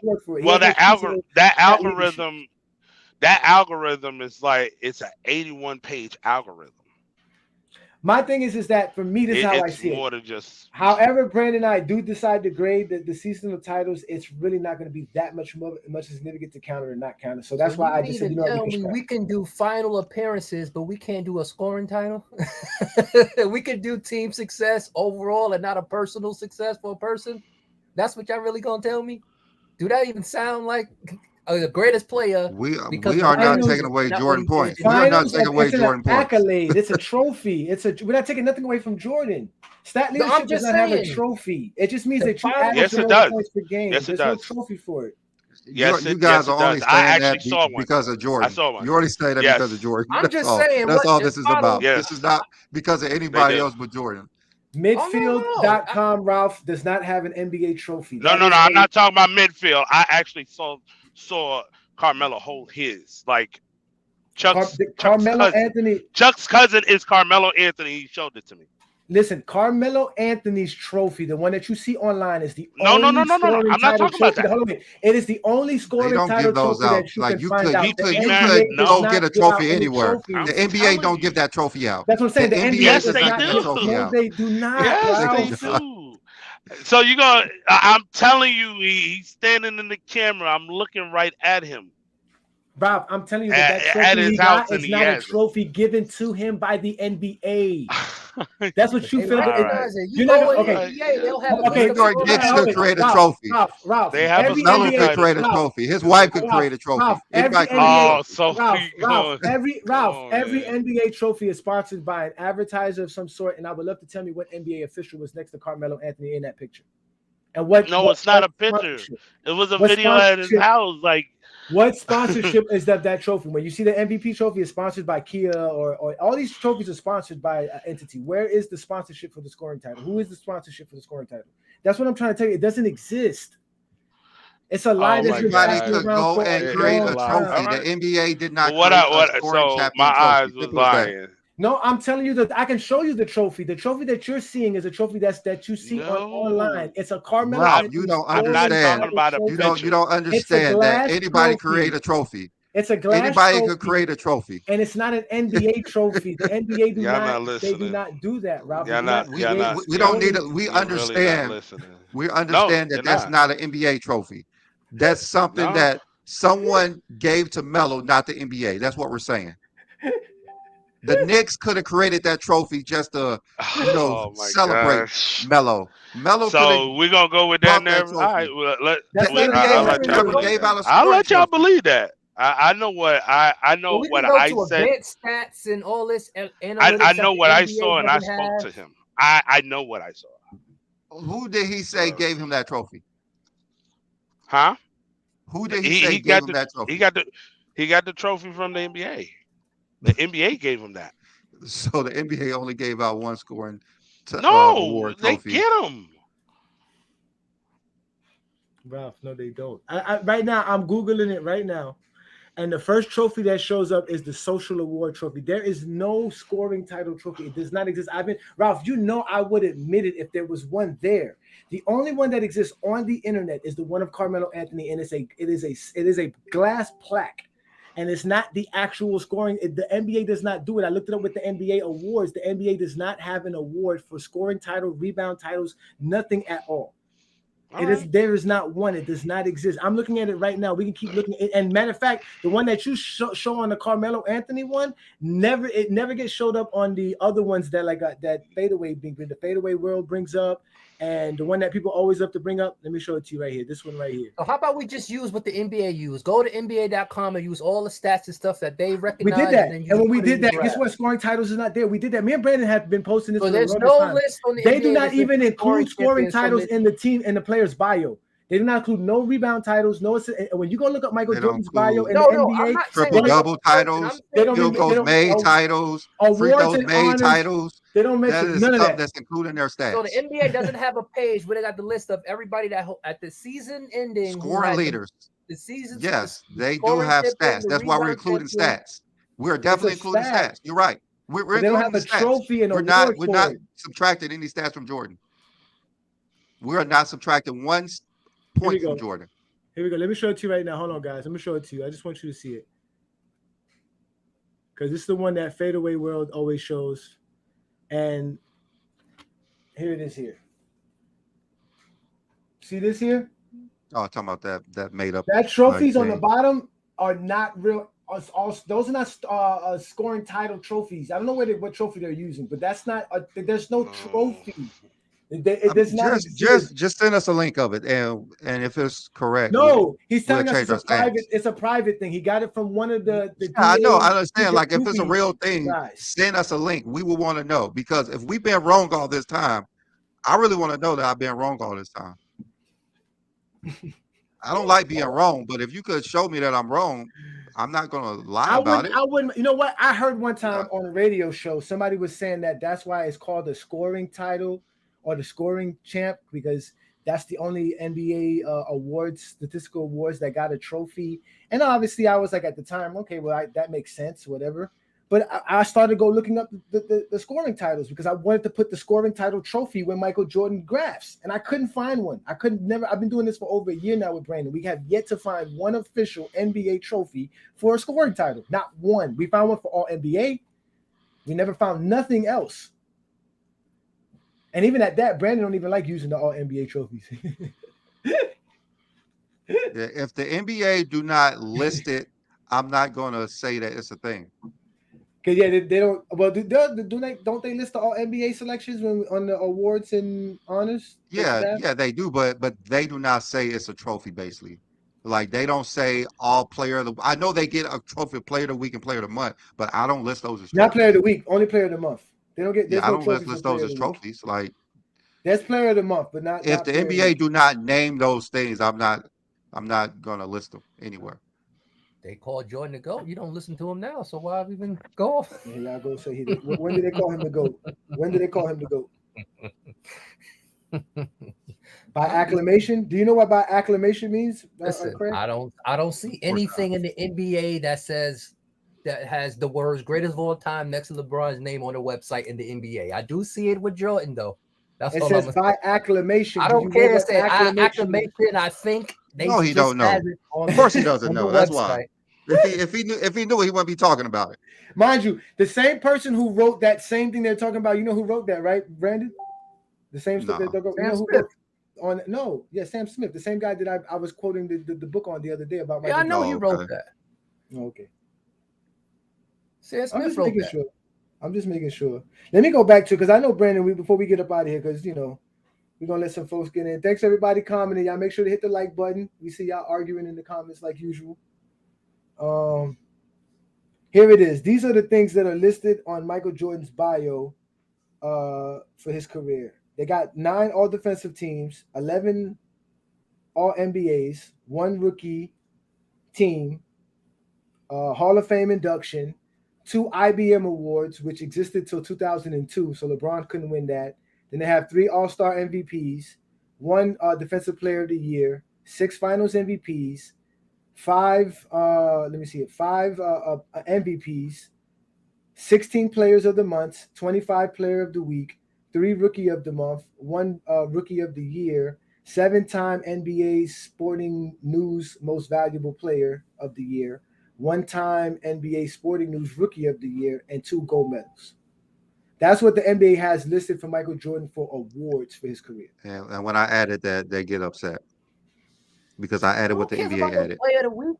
algorithm is like, it's an 81-page algorithm. My thing is that for me, this is how I see it. Than just... However, Brandon and I do decide to grade the seasonal titles, it's really not going to be that much significant to counter or not counter. So that's why I just said, we can do final appearances, but we can't do a scoring title. We can do team success overall and not a personal success for a person. That's what y'all really gonna tell me? Do that even sound like the greatest player? We are not taking away Jordan points. We are not taking away Jordan points. Accolade. It's a trophy. We're not taking nothing away from Jordan. Stat leadership does not have a trophy. It just means that you average points per game. Yes, There's no trophy for it. Yes, you guys are only saying that because of Jordan. I saw one. You only say that because of Jordan. I'm just saying. That's all this is about. This is not because of anybody else but Jordan. Midfield.com, Ralph, does not have an NBA trophy. No. I'm not talking about midfield. I actually saw Carmelo hold his. Like Chuck's cousin is Carmelo Anthony. He showed it to me. Listen, Carmelo Anthony's trophy, the one that you see online, is the no. I'm not talking about that. Hold on. It is the only scoring title trophy that you can find out. You could go get a trophy anywhere. The NBA don't give that trophy out. That's what I'm saying. The NBA yes, does they not do. give trophy out. They do not. Yes, they do. So I'm telling you, he's standing in the camera. I'm looking right at him. Rob, I'm telling you that trophy he got is not a trophy given to him by the NBA. That's what you feel. You're not okay. They'll have Knicks could create a trophy. Ralph, they have Melo could create a trophy. His wife could create a trophy. Every NBA trophy is sponsored by an advertiser of some sort, and I would love to tell me what NBA official was next to Carmelo Anthony in that picture. And it's not a picture. It was a video at his house, like. What sponsorship is that trophy? When you see the MVP trophy is sponsored by Kia or all these trophies are sponsored by an entity. Where is the sponsorship for the scoring title? Who is the sponsorship for the scoring title? That's what I'm trying to tell you. It doesn't exist. It's a lie. Everybody could go and create a trophy. The NBA did not. So my eyes was lying. No, I'm telling you that I can show you the trophy. The trophy that you're seeing is a trophy that you see online. It's a Carmelo. Wow, you don't understand. You don't understand that anybody create a trophy. It's a glass. Anybody trophy, could create a trophy, and it's not an NBA trophy. The NBA do not do that, Rob. We don't need it. We understand. We understand that that's not an NBA trophy. That's something that someone gave to Melo, not the NBA. That's what we're saying. The Knicks could have created that trophy just to, celebrate Melo. So we're gonna go with that narrative. All right, I'll let y'all believe that. I know what I said. Advanced stats and all this. I know what I saw, and I spoke to him. I know what I saw. Who did he say gave him that trophy? Huh? Who did he say gave him that trophy? He got the trophy from the NBA. The NBA gave him that. So the NBA only gave out one scoring award trophy. They get him. Ralph, no, they don't. Right now, I'm Googling it right now. And the first trophy that shows up is the social award trophy. There is no scoring title trophy. It does not exist. Ralph, you know I would admit it if there was one there. The only one that exists on the internet is the one of Carmelo Anthony, and it is a glass plaque. And it's not the actual scoring. The NBA does not do it. I looked it up with the NBA awards. The NBA does not have an award for scoring title, rebound titles, nothing at all. There is not one. It does not exist. I'm looking at it right now. We can keep looking. And matter of fact, the one that you show on the Carmelo Anthony one, never gets showed up on the other ones that that fadeaway the fadeaway world brings up. And the one that people always love to bring up, let me show it to you right here. This one right here. So how about we just use what the NBA use? Go to NBA.com and use all the stats and stuff that they recognize. We did that. And when we did that, guess guess what? Scoring titles is not there. We did that. Me and Brandon have been posting this. So for there's the no time. list on the They NBA do not even include scoring titles champions in the team and the player's bio. They do not include no rebound titles, no. When you go look up Michael Jordan's bio in the NBA, triple-double titles, field goals made titles, free throws made titles. They don't mention none of that. That's included in their stats. So the NBA doesn't have a page where they got the list of everybody that at the season ending scoring leaders. The season. Yes, they do have stats. That's why we're including stats. We're definitely including stats. You're right. We're they don't have a trophy and we're not subtracting any stats from Jordan. We are not subtracting one point from Jordan. Here we go. Let me show it to you right now. Hold on, guys. Let me show it to you. I just want you to see it. Because this is the one that Fadeaway World always shows. And here it is here. See this here? Oh, talking about that made up. That trophies on the bottom are not real. Those are not scoring title trophies. I don't know what trophy they're using, but that's not. There's no trophy. It does not just send us a link of it, and if it's correct. No, he's telling us it's a private thing. He got it from one of the I know, I understand. Like if it's a real thing, send us a link. We will want to know, because if we've been wrong all this time, I really want to know that I've been wrong all this time. I don't like being wrong, but if you could show me that I'm wrong, I'm not gonna lie about it. I wouldn't. You know what? I heard one time on a radio show somebody was saying that's why it's called the scoring title or the scoring champ, because that's the only NBA statistical awards that got a trophy. And obviously, I was like at the time, okay, well, that makes sense, whatever. But I started looking up the scoring titles because I wanted to put the scoring title trophy with Michael Jordan graphs, and I couldn't find one. I've been doing this for over a year now with Brandon. We have yet to find one official NBA trophy for a scoring title. Not one. We found one for all NBA. We never found nothing else. And even at that, Brandon don't even like using the all NBA trophies. If the NBA do not list it, I'm not going to say that it's a thing. Cause they don't. Well, don't they list the all NBA selections on the awards and honors? Yeah, they do, but they do not say it's a trophy. Basically, like they don't say all player of the. I know they get a trophy, player of the week and player of the month, but I don't list those as trophies. Not player of the week, only player of the month. They don't get. I don't list those as trophies. Like that's player of the month, but not. If the NBA do not name those things, I'm not gonna list them anywhere. They call Jordan the GOAT. You don't listen to him now, so why even go? Yeah, y'all go say when did they call him the GOAT? When did they call him the GOAT? By acclamation? Do you know what by acclamation means? Listen, I don't see anything in the NBA that has the words "greatest of all time" next to LeBron's name on the website in the NBA. I do see it with Jordan though. It says by acclamation. I don't care. Say acclamation. I think. No, he don't know. Of course, he doesn't know. That's why. If he knew, he wouldn't be talking about it. Mind you, the same person who wrote that same thing they're talking about, you know who wrote that, right, Brandon? The same stuff they're talking about. Sam Smith, the same guy that I was quoting the book on the other day about. Yeah, I know he wrote that. Okay. Sam Smith wrote that. Sure. I'm just making sure. Let me go back to, because I know Brandon, before we get up out of here, because we're gonna let some folks get in. Thanks everybody commenting. Y'all make sure to hit the like button. We see y'all arguing in the comments like usual. Here it is. These are the things that are listed on Michael Jordan's bio for his career. They got 9 all defensive teams, 11 all NBAs, 1 rookie team, Hall of Fame induction, 2 IBM awards, which existed till 2002, so LeBron couldn't win that. Then they have 3 All-Star MVPs, 1 Defensive Player of the Year, 6 Finals MVPs, 5 let me see it, 5 MVPs, 16 players of the month, 25 player of the week, 3 rookie of the month, 1 rookie of the year, 7-time NBA Sporting News Most Valuable Player of the Year, 1-time NBA Sporting News Rookie of the Year, and 2 gold medals. That's what the NBA has listed for Michael Jordan for awards for his career. And when I added that, they get upset because I added what the NBA added. Player of the week,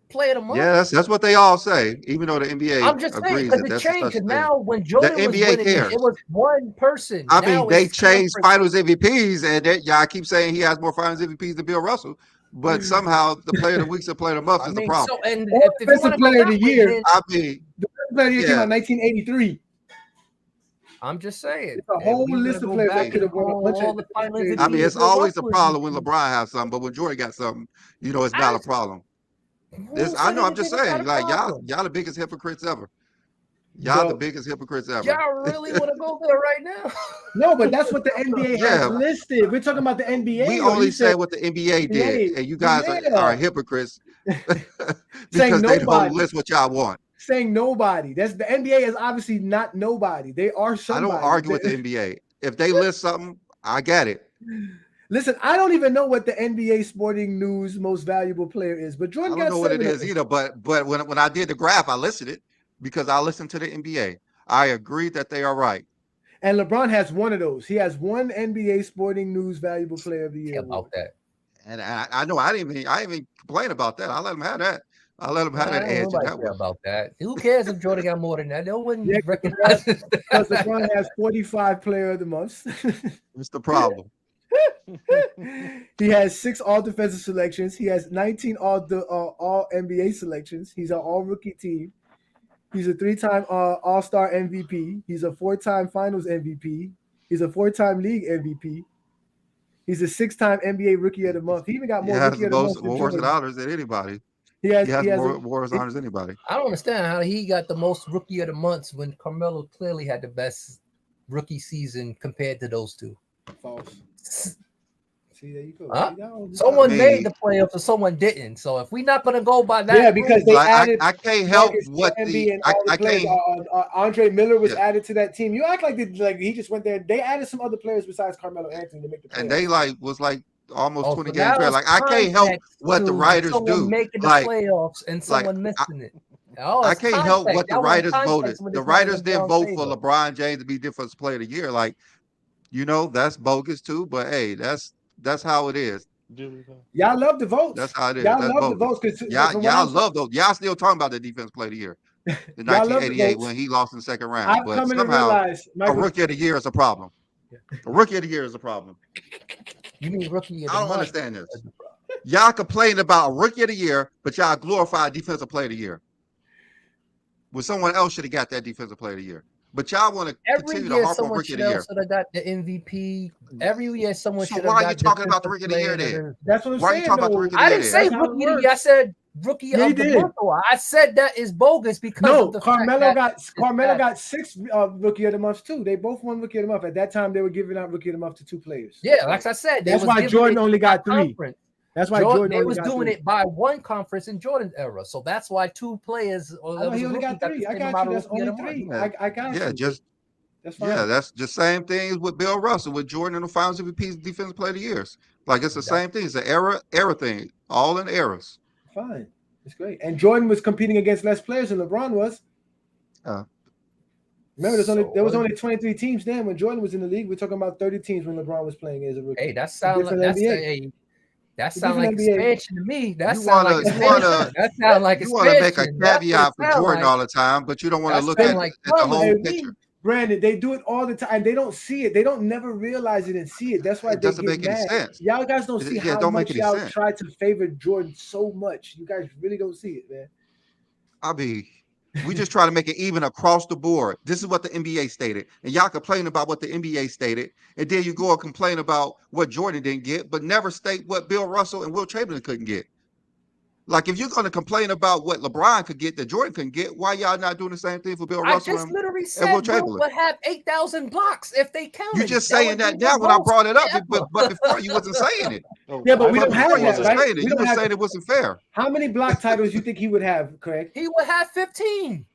player of the month. Yeah, that's what they all say. Even though the NBA I'm just saying agrees because that it that's changed. such a Now when Jordan the was NBA winning, cares. it was one person. I Now mean, they it's changed conference. Finals MVPs, and y'all keep saying he has more Finals MVPs than Bill Russell, but somehow the Player of the Week and Player of the Month I is the mean, problem. so and Or if you Defensive want to go Player of that the way, Year. then I mean, The Player of the Year came out in 1983. I'm just saying. It's a whole we list gotta of go players back that could have and won a call bunch all of the final players. I mean, MVPs. it's always a Bill problem when Russell LeBron has something, but when Jordan got something, you know, it's not a As- problem. Who This, I said know. I'm just anything about saying, a like problem? y'all the biggest hypocrites ever. Y'all the So- biggest hypocrites ever. Y'all really want to go there right now? No, but that's what the NBA Yeah. has listed. We're talking about the NBA. We though. only You say said what the NBA did, NBA, and you guys yeah. are hypocrites Saying because they don't nobody. list what y'all want. saying nobody. That's the NBA is obviously not nobody. They are somebody. I don't argue with the NBA. If they list something, I get it. Listen, I don't even know what the NBA Sporting News Most Valuable Player is, but I Jordan don't got know what it 7 of is them. either. But when I did the graph, I listed it because I listened to the NBA. I agree that they are right. And LeBron has 1 of those. He has 1 NBA Sporting News Valuable Player of the Year. About that. And I know I didn't even complain about that. I let him have that. I let him have that I edge. don't And that care was, about that. Who cares if Jordan got more than that? No one Yeah, recognizes because that. LeBron has 45 Player of the Month. it's the problem. He has 6 All Defensive selections. He has 19 All NBA selections. He's an All Rookie team. He's a 3-time All-Star MVP. He's a 4-time Finals MVP. He's a 4-time League MVP. He's a 6-time NBA Rookie of the Month. He even got He more has Rookie the of the most Month than awards and Jordan. honors than anybody. He has more awards and honors than anybody. I don't understand how he got the most rookie of the months when Carmelo clearly had the best rookie season compared to those two. False. See, there you go. Huh? See, Someone made the playoffs and someone didn't. So if we're not going to go by that, yeah, because they Like, added. I can't help Marcus what Camby the and all the players. can't. Andre Miller was Yeah. added to that team. You act like he just went there. They added some other players besides Carmelo Anthony to make the playoffs. And they was almost 20 so games now better. it's Like I can't help context what the to writers someone do. making the Like playoffs and someone missing it. Oh, I it's can't help context. what the That was writers context voted. when The it's not in writers didn't LeBron's vote favor. for LeBron James to be Defensive Player of the Year. Like, you know, that's bogus too. But hey, that's how it is. Y'all love the votes. That's how it is. Y'all That's love the bogus. votes because Y'all love those. Y'all still talking about the Defensive Player of the Year in Y'all love the 1988 votes. when he lost in the second round. I've But come to somehow realize a Rookie of the Year is a problem. A Rookie of the Year is a problem. You mean rookie of the I don't month? understand this. Y'all complain about a Rookie of the Year, but y'all glorify Defensive Player of the Year. When someone else should have got that Defensive Player of the Year. But y'all want to Every continue to year, harp on someone Rookie of should the Year. have got the MVP. Every year, someone So should why have are got you talking about the Defensive Rookie of the Year Player then? That's what I'm Why are saying. you talking about the though. Rookie of the I Year didn't then? say That's how it rookie of the works. year. I said rookie Yeah, you of the did. month. Though. I said that is bogus because No, of the Carmelo fact got 6 Rookie of the Month too. They both won Rookie of the Month. At that time, they were giving out Rookie of the Month to 2 players. yeah, like I said, they That's was why giving Jordan it only by got 3. conference. That's why Jordan they only was got doing 3. it by one conference in Jordan's era. So that's why 2 players. Or I there know was he a only rookie got 3. the I same got amount you. of That's rookie of only the 3. month. I got Yeah, you. That's fine. yeah, that's the same thing with Bill Russell with Jordan and the Finals MVP Defensive Player of the Years. Like it's the same thing. It's an era thing. All in eras. Fine. It's great. And Jordan was competing against less players than LeBron was. Remember, there was only 23 teams then when Jordan was in the league. We're talking about 30 teams when LeBron was playing as a rookie. Hey, that sounds like that sound like NBA. expansion to me. That You sound like wanna- you expansion. wanna- That sound like You want to make a expansion. That's what it caveat for sound Jordan like. all the time, but you don't want to That look sound at like the whole Hey, picture. Brandon, they do it all the time, and they don't see it. They don't never realize it and see it. That's why It they doesn't get make any mad. sense. Y'all guys don't see how don't make much any y'all sense. try to favor Jordan so much. You guys really don't see it, man. I mean, we just try to make it even across the board. This is what the NBA stated. And y'all complain about what the NBA stated. And then you go and complain about what Jordan didn't get, but never state what Bill Russell and Will Chamberlain couldn't get. Like, if you're going to complain about what LeBron could get that Jordan couldn't get, why y'all not doing the same thing for Bill I Russell just and literally Will said Will Chamberlain? would have 8,000 blocks if they counted. You just saying would that be the now when I most brought it up, ever. but before you wasn't saying it. Yeah, but we But don't have before you that, wasn't right? saying it. We You don't were have saying it wasn't fair. How many block titles you think he would have, Craig? He would have 15.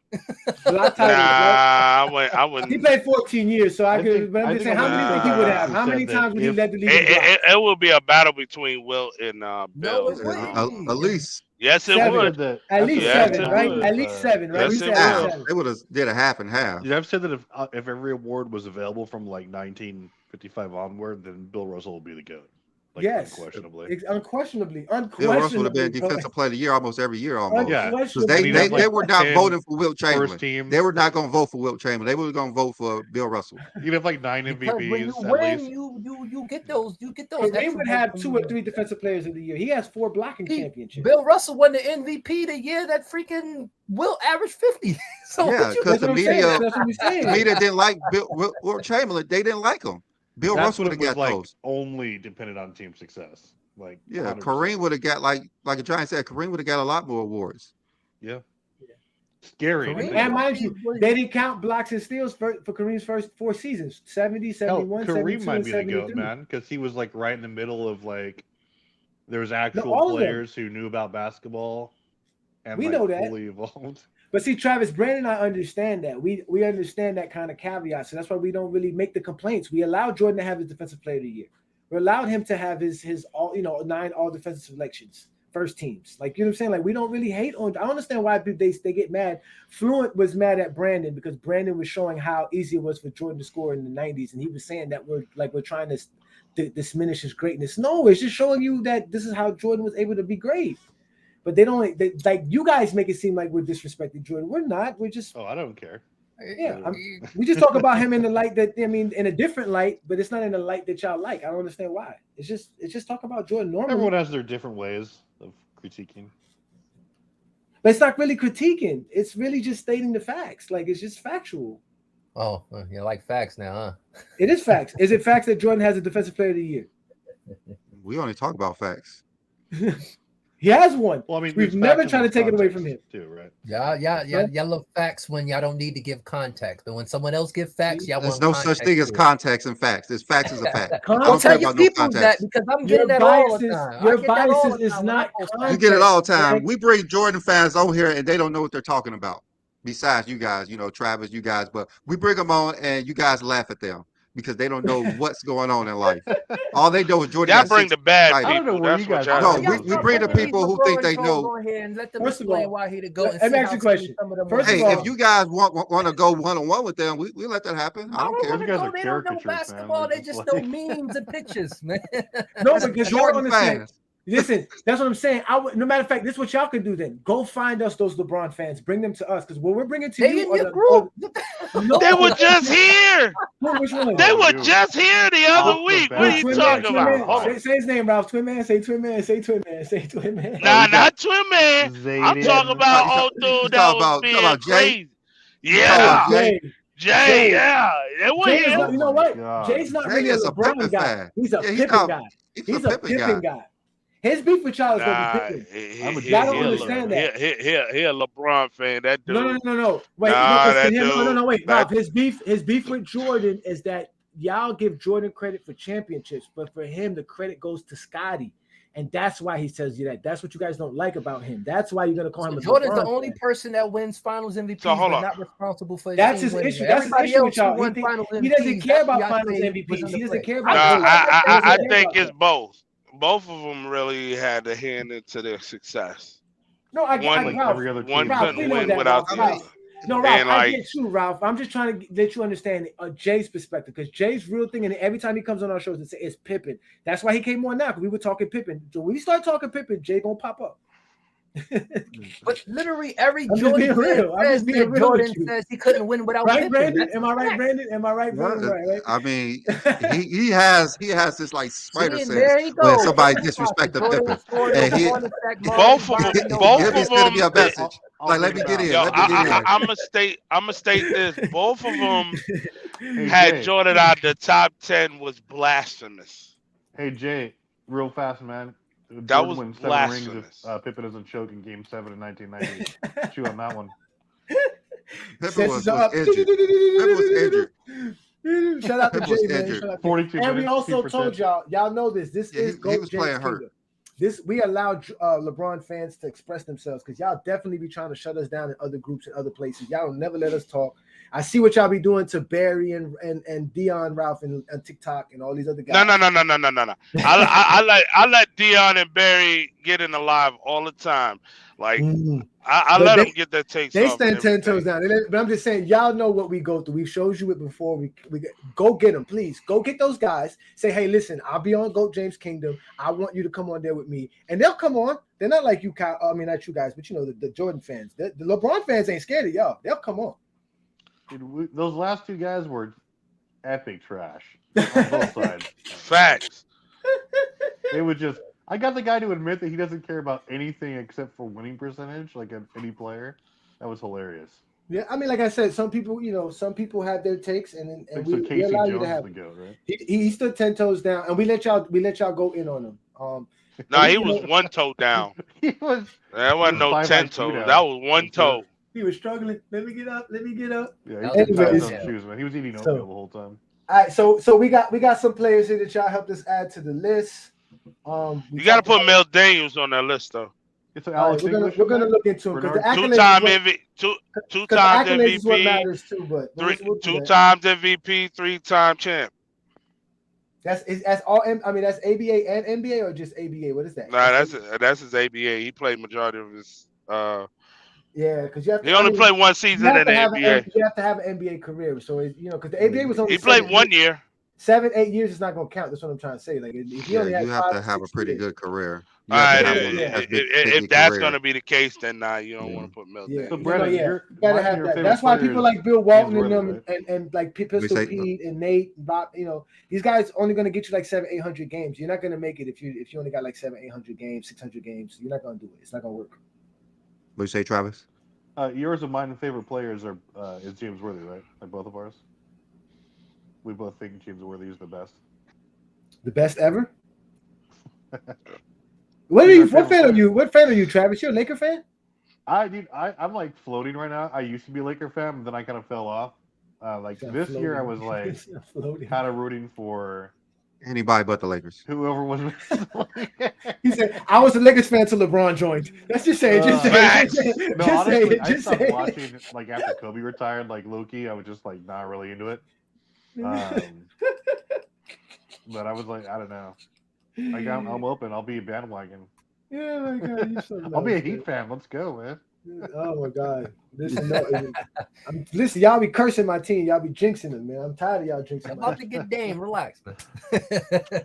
Block titles, Nah, right? I He wouldn't. played 14 years, so I I could. think- But I'm I just think saying, how many do you think he would have? How many said that times would he if- led the league in blocks? It would be a battle between Wilt and Bill. it wouldn't. At least. Yes, it Seven. would. At least Yeah, seven, it right? would. At least seven, right? Yes, We it said at least would. seven. They would have did a half and half. Yeah, I've said that if every award was available from like 1955 onward, then Bill Russell would be the GOAT. Like, Yes, unquestionably. unquestionably. Bill Russell would have been bro. defensive player of the year almost every year almost. Yeah. Because Unquestionably. they were not 10 voting for Wilt First Chamberlain. team. They were not going to vote for Wilt Chamberlain. They were going to vote for Bill Russell. You'd have like 9 Because when you MVPs at win, least. you get those. You get those. Kareem extra would have votes 2 when or 3 defensive players of the year. He has 4 blocking He- championships. Bill Russell won the MVP the year that freaking Will averaged 50. So Yeah, what you- because That's the what I'm saying. media, That's what we're saying. the media didn't like Wilt Chamberlain. They didn't like him. Bill That's Russell when would it have was got like those. only dependent on team success. Like Yeah, 100%. Kareem would have got like a giant said. Kareem would have got a lot more awards. Yeah. Scary. to Kareem- think And about. mind you, they didn't count blocks and steals for Kareem's first 4 seasons 70, Hell, 71, Kareem 72, might and be the GOAT, 73. man, because he was like right in the middle of like there was actual all of them. players who knew about basketball and We like, know that. fully evolved. But see, Travis, Brandon and I understand that. We understand that kind of caveat. So that's why we don't really make the complaints. We allowed Jordan to have his defensive player of the year. We allowed him to have his all, 9 all defensive selections, first teams. Like, you know what I'm saying? Like, we don't really hate on. I don't understand why they get mad. Fluent was mad at Brandon because Brandon was showing how easy it was for Jordan to score in the 90s. And he was saying that we're trying to diminish his greatness. No, it's just showing you that this is how Jordan was able to be great. But like you guys make it seem like we're disrespecting Jordan. We're not. We're just Oh, I don't care. we just talk about him in the light that in a different light, but it's not in the light that y'all like. I don't understand why. It's just talking about Jordan normally. Everyone has their different ways of critiquing. But it's not really critiquing. It's really just stating the facts. Like, it's just factual. Oh, you like facts now, huh? It is facts. Is it facts that Jordan has a defensive player of the year? We only talk about facts. He has one. Well, I mean, We've there's never facts tried to in take it away context from him. too, right? Y'all love facts when y'all don't need to give context, but when someone else gives facts, y'all There's want no such context thing as to it. context and facts. There's facts is a fact. I Don't don't care tell your about no people that context. because I'm Your getting that all the biases- time. your I get that all biases the is time when I not post You get it all the Context, time. Greg. We bring Jordan fans on here and they don't know what they're talking about. Besides you guys, Travis, you guys, but we bring them on and you guys laugh at them because they don't know what's going on in life. All they know is Jordan. Y'all got bring 6 the bad titles. I don't know people. where That's you what guys y'all No, do. we bring the people who think they know. Go ahead and let them First of explain all, why he to go. And let me see ask you a how question. some of them First are. of Hey, all- if you guys want to go one-on-one with them, we let that happen. I don't I care. don't You guys know. are They don't know caricatures, man. basketball. Like, They it's just like- know memes and pictures, man. No, because y'all Jordan understand. fans. Listen, that's what I'm saying. No matter of fact, this is what y'all could do then. Go find us those LeBron fans. Bring them to us. Because what we're bringing to They you in are your the- group. No. They were just here. Which one? They were dude. just here the Off other the week. bat. What are you Twin talking man, about? Twin man. Hold on. Say his name, Ralph. Twin man. Say Twin man. Say Twin man. Say Twin man. Nah, we got not Twin Man. I'm Zayden. talking about old You dude talking that was about- being talking about Jay? crazy. talking Yeah, about Jay. Jay. Yeah, they were Jay's here. not, you know Oh my what? God. Jay's not Jay really a is a LeBron Pippen guy. fan. He's a Yeah, he's Pippen not- guy. He's He's a a Pippen Pippen guy. guy. His beef with y'all is gonna be Pippen. Y'all don't understand that. He a LeBron fan. That dude. No. Wait, Nah, no, that no. Wait, dude- Ralph. His beef with Jordan is that y'all give Jordan credit for championships, but for him, the credit goes to Scotty. And that's why he tells you that. That's what you guys don't like about him. That's why you're gonna call him a Jordan's the LeBron only fan. person that wins Finals MVP, So, hold but on. not responsible for his That's team his winning. issue. That's his Everybody issue else with y'all. who won Finals He doesn't MVPs, care about that's who I Finals say MVPs. was He doesn't underplayed. care Nah, about. I He doesn't think care it's about both. Both of them really had a hand into their success. No, I One- Like Ralph, every other One team. Ralph, couldn't we know win that, without Ralph. the other. No, Ralph, And, I like- get you, Ralph. I'm just trying to let you understand Jay's perspective because Jay's real thing, and every time he comes on our shows, it's Pippen. That's why he came on now because we were talking Pippen. So when we start talking Pippen, Jay gonna pop up. But literally every I'm just Jordan being fan real. I'm says just being that real with Jordan you. says he couldn't win without Right, Pippen. Brandon? That's Am I right, fact. Brandon? Am I right, Brandon? Yeah, Right. I mean, he has this like spider See, sense there he when goes. somebody Jordan disrespect the Jordan Pippen. scored And over he- on the sack mark. Both of Everybody them- knows both that. of He's gonna be a them- message. I'll Like, let bring me it get out. in. Yo, Let me get in. I'm gonna state this. Both of them Hey, had Jay. Jordan out the top 10 was blasphemous. Hey Jay, real fast, man. That was wins 7 rings blasphemous. if Pippen doesn't choke in Game 7 in 1990. Chew on that one. Pippen was injured. Pippen was injured. Shout out to Pippen Jay, was man. injured. Shout out to 42 And we minutes, also 2%. told y'all know this. This Yeah, is he GOAT was James playing hurt. Kingdom. This we allowed LeBron fans to express themselves because y'all definitely be trying to shut us down in other groups and other places. Y'all don't never let us talk. I see what y'all be doing to Barry and Dion Ralph and TikTok and all these other guys. No. I let Dion and Barry get in the live all the time. Like I But let they- them get their takes. They off stand and 10 toes everything. down. But I'm just saying, y'all know what we go through. We've showed you it before. We go get them, please. Go get those guys. Say, hey, listen, I'll be on GOAT James Kingdom. I want you to come on there with me. And they'll come on. They're not like you, Kyle. I mean, not you guys, but you know, the Jordan fans. The LeBron fans ain't scared of y'all. They'll come on. Dude, those last 2 guys were epic trash on both sides. Facts. It was just. I got the guy to admit that he doesn't care about anything except for winning percentage, like any player. That was hilarious. Yeah, I mean, like I said, some people have their takes, and Like, we so Casey allow you Jones to is have. the GOAT, right? He stood 10 toes down, and we let y'all go in on him. No, he was one toe down. He was. That wasn't no 5 10 feet toes. down. That was one That's toe. He was struggling. Let me get up. Let me get up. Yeah, That he was couldn't tie his anyways, own shoes, man. He was eating so- oatmeal the whole time. All right, so we got some players here that y'all helped us add to the list. You got to put Mel Daniels on that list though. It's an All Alex right, English. we're gonna look into him because the Bernard- accolades Two-time is what, MVP. Two 'cause the times accolades is what MVP. matters too. But we'll do that. 2 times MVP. 3-time champ. That's all. I mean, that's ABA and NBA or just ABA. What is that? Nah, that's his ABA. He played majority of his. Yeah, because you have to. He only played one season in the NBA. You have to have an NBA career. So because the ABA was only He played 7 1 year. 7-8 years is not going to count. That's what I'm trying to say. Like if you only Yeah, had you have 5 to or have a 6 pretty years. good career. You All have right, to have yeah, one yeah. that's if that's going to be the case, then nah, you don't want to put Mel Yeah. Daniels. So No, Brandon, yeah. you're You gotta one of have your that. favorite That's why players people like Bill Walton James and them Worthy, and like Pistol Pete and Nate, Bob, these guys only gonna get you like 700-800 games. You're not gonna make it if you only got like 700-800 games, 600 games. You're not gonna do it. It's not gonna work. What you say, Travis? Yours and mine favorite players is James Worthy, right? Like both of ours. We both think James Worthy is the best. The best ever. What fan are you? What fan are you, Travis? You're a Laker fan? I'm like floating right now. I used to be a Laker fan, but then I kind of fell off. This year, I was like kind of rooting for Anybody but the Lakers. whoever was. He said, "I was a Lakers fan till LeBron joined." Let's just say it. Just say it. Just say it. No, Just say honestly, it. I Just stopped say it. watching like after Kobe retired. Like low-key, I was just like not really into it. But I was like, I don't know. Like I'm open. I'll be a bandwagon. Yeah, my God, you're so I'll be a nuts, Heat man. fan. Let's go, man. Oh my God! Listen, y'all be cursing my team. Y'all be jinxing them, man. I'm tired of y'all jinxing. I'm My about to team. get Dame. Relax, man.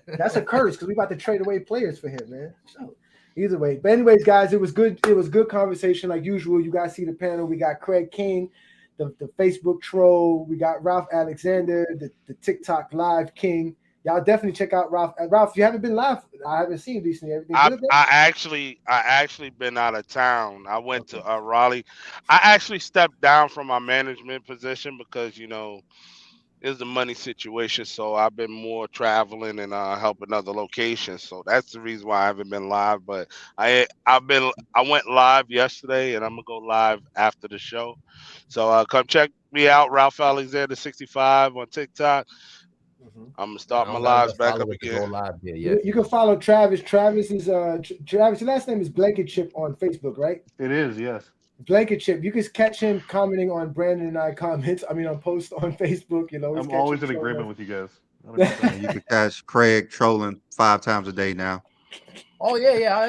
That's a curse because we about to trade away players for him, man. So either way, but anyways, guys, it was good. It was good conversation like usual. You guys see the panel. We got Craig King, the Facebook troll. We got Ralph Alexander, the TikTok live king. Y'all definitely check out Ralph. Ralph, you haven't been live. I haven't seen you recently. Everything good, bro? I actually been out of town. I went to Raleigh. I actually stepped down from my management position because it's a money situation. So I've been more traveling and helping other locations. So that's the reason why I haven't been live. But I went live yesterday, and I'm gonna go live after the show. So come check me out, Ralph Alexander 65 on TikTok. I'm gonna start my lives back up again. You can follow Travis. Travis is Travis. Your last name is Blankenship on Facebook, right? It is, yes. Blankenship. You can catch him commenting on Brandon and I comments. I mean, on posts on Facebook. I'm always in agreement with you guys. And you can catch Craig trolling 5 times a day now. Oh yeah.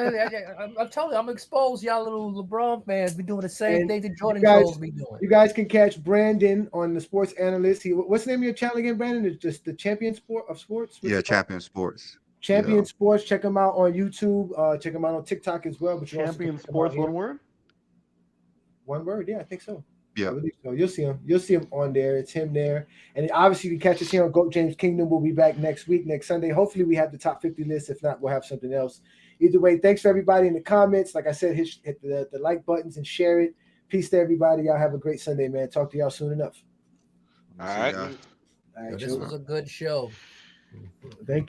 I'm telling you, I'm exposed. Y'all little LeBron fans be doing the same thing that Jordan trolls be doing. You guys can catch Brandon on the Sports Analyst. What's the name of your channel again, Brandon? It's just the Champion Sport of Sports. Yeah, Champion Sports. Champion Sports. Check them out on YouTube. Check them out on TikTok as well. But Champion Sports, one word. One word, yeah, I think so. Yeah. So you'll see him. You'll see him on there. It's him there. And obviously you can catch us here on GOAT James Kingdom. We'll be back next week, next Sunday. Hopefully we have the top 50 list. If not, we'll have something else. Either way, thanks for everybody in the comments. Like I said, hit the like buttons and share it. Peace to everybody. Y'all have a great Sunday, man. Talk to y'all soon enough. All right. All right, This was a good show. Thank you.